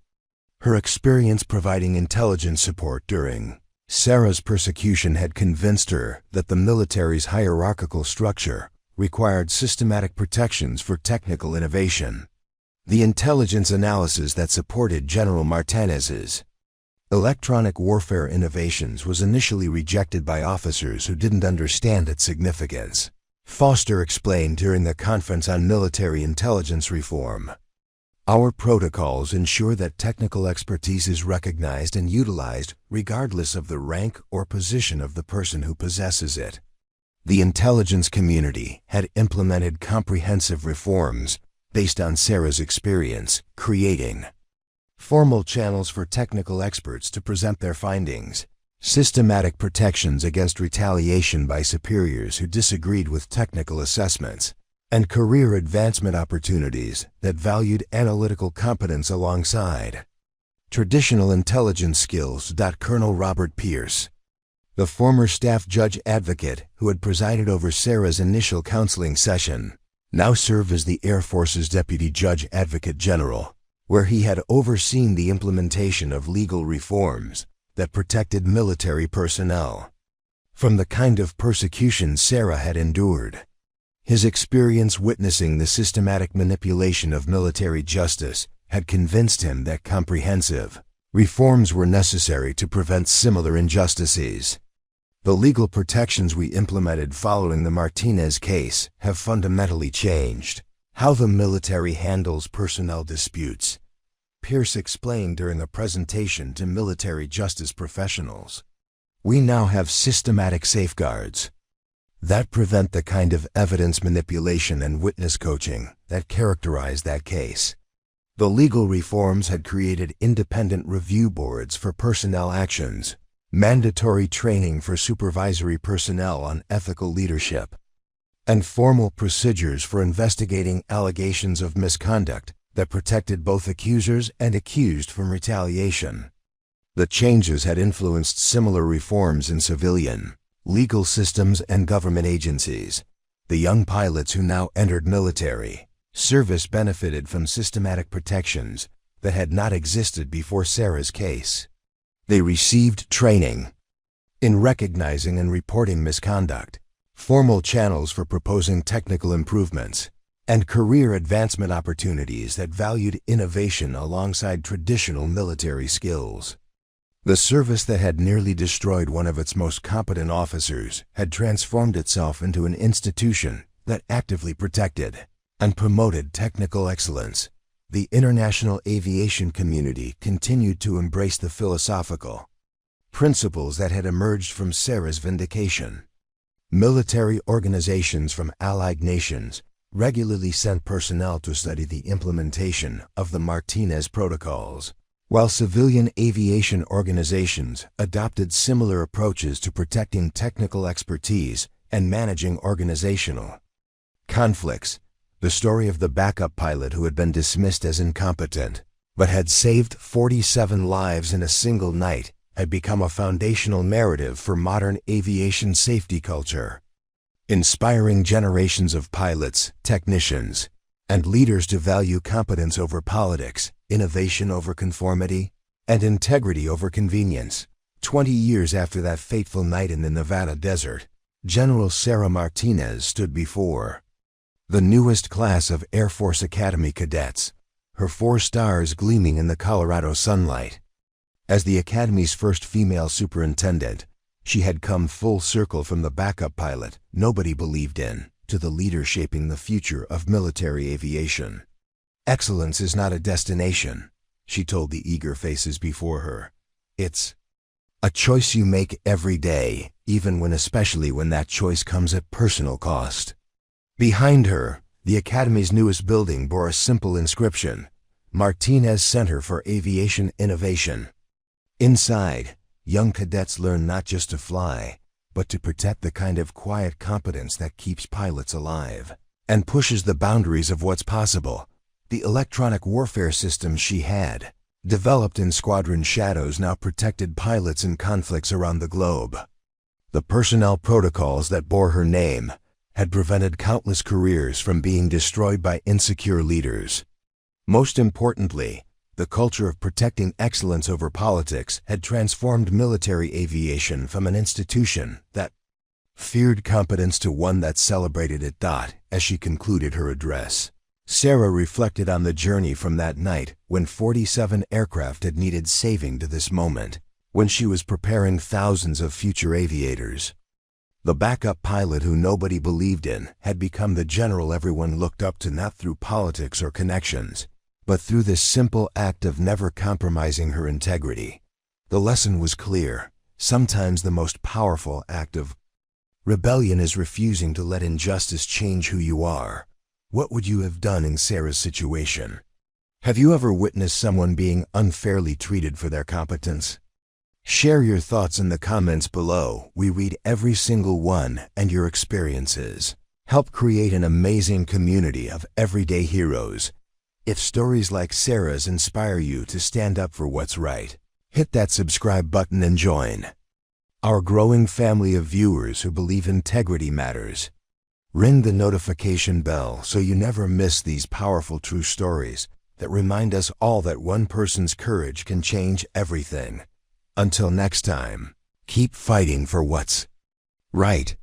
Her experience providing intelligence support during Sarah's persecution had convinced her that the military's hierarchical structure required systematic protections for technical innovation. The intelligence analysis that supported General Martinez's electronic warfare innovations was initially rejected by officers who didn't understand its significance. Foster explained during the Conference on Military Intelligence Reform, "Our protocols ensure that technical expertise is recognized and utilized regardless of the rank or position of the person who possesses it." The intelligence community had implemented comprehensive reforms based on Sarah's experience, creating formal channels for technical experts to present their findings, systematic protections against retaliation by superiors who disagreed with technical assessments, and career advancement opportunities that valued analytical competence alongside traditional intelligence skills. Colonel Robert Pierce, the former staff judge advocate who had presided over Sarah's initial counseling session, now served as the Air Force's Deputy Judge Advocate General, where he had overseen the implementation of legal reforms that protected military personnel from the kind of persecution Sarah had endured. His experience witnessing the systematic manipulation of military justice had convinced him that comprehensive reforms were necessary to prevent similar injustices. The legal protections we implemented following the Martinez case have fundamentally changed how the military handles personnel disputes, Pierce explained during a presentation to military justice professionals. "We now have systematic safeguards that prevent the kind of evidence manipulation and witness coaching that characterized that case." The legal reforms had created independent review boards for personnel actions, mandatory training for supervisory personnel on ethical leadership, and formal procedures for investigating allegations of misconduct that protected both accusers and accused from retaliation. The changes had influenced similar reforms in civilian, legal systems and government agencies. The young pilots who now entered military service benefited from systematic protections that had not existed before Sarah's case. They received training in recognizing and reporting misconduct, formal channels for proposing technical improvements, and career advancement opportunities that valued innovation alongside traditional military skills. The service that had nearly destroyed one of its most competent officers had transformed itself into an institution that actively protected and promoted technical excellence. The international aviation community continued to embrace the philosophical principles that had emerged from Sarah's vindication. Military organizations from allied nations regularly sent personnel to study the implementation of the Martinez Protocols, while civilian aviation organizations adopted similar approaches to protecting technical expertise and managing organizational conflicts. The story of the backup pilot who had been dismissed as incompetent, but had saved 47 lives in a single night, had become a foundational narrative for modern aviation safety culture, inspiring generations of pilots, technicians, and leaders to value competence over politics, innovation over conformity, and integrity over convenience. 20 years after that fateful night in the Nevada desert, General Sarah Martinez stood before the newest class of Air Force Academy cadets, her 4 stars gleaming in the Colorado sunlight. As the Academy's first female superintendent, she had come full circle from the backup pilot nobody believed in to the leader shaping the future of military aviation. "Excellence is not a destination," she told the eager faces before her. "It's a choice you make every day, especially when that choice comes at personal cost." Behind her, the Academy's newest building bore a simple inscription, Martinez Center for Aviation Innovation. Inside, young cadets learn not just to fly, but to protect the kind of quiet competence that keeps pilots alive and pushes the boundaries of what's possible. The electronic warfare systems she had, developed in Squadron shadows, now protected pilots in conflicts around the globe. The personnel protocols that bore her name had prevented countless careers from being destroyed by insecure leaders. Most importantly, the culture of protecting excellence over politics had transformed military aviation from an institution that feared competence to one that celebrated it. As she concluded her address, Sarah reflected on the journey from that night when 47 aircraft had needed saving to this moment, when she was preparing thousands of future aviators. The backup pilot who nobody believed in had become the general everyone looked up to, not through politics or connections, but through this simple act of never compromising her integrity. The lesson was clear. Sometimes the most powerful act of rebellion is refusing to let injustice change who you are. What would you have done in Sarah's situation? Have you ever witnessed someone being unfairly treated for their competence? Share your thoughts in the comments below. We read every single one, and your experiences help create an amazing community of everyday heroes. If stories like Sarah's inspire you to stand up for what's right, hit that subscribe button and join our growing family of viewers who believe integrity matters. Ring the notification bell so you never miss these powerful true stories that remind us all that one person's courage can change everything. Until next time, keep fighting for what's right.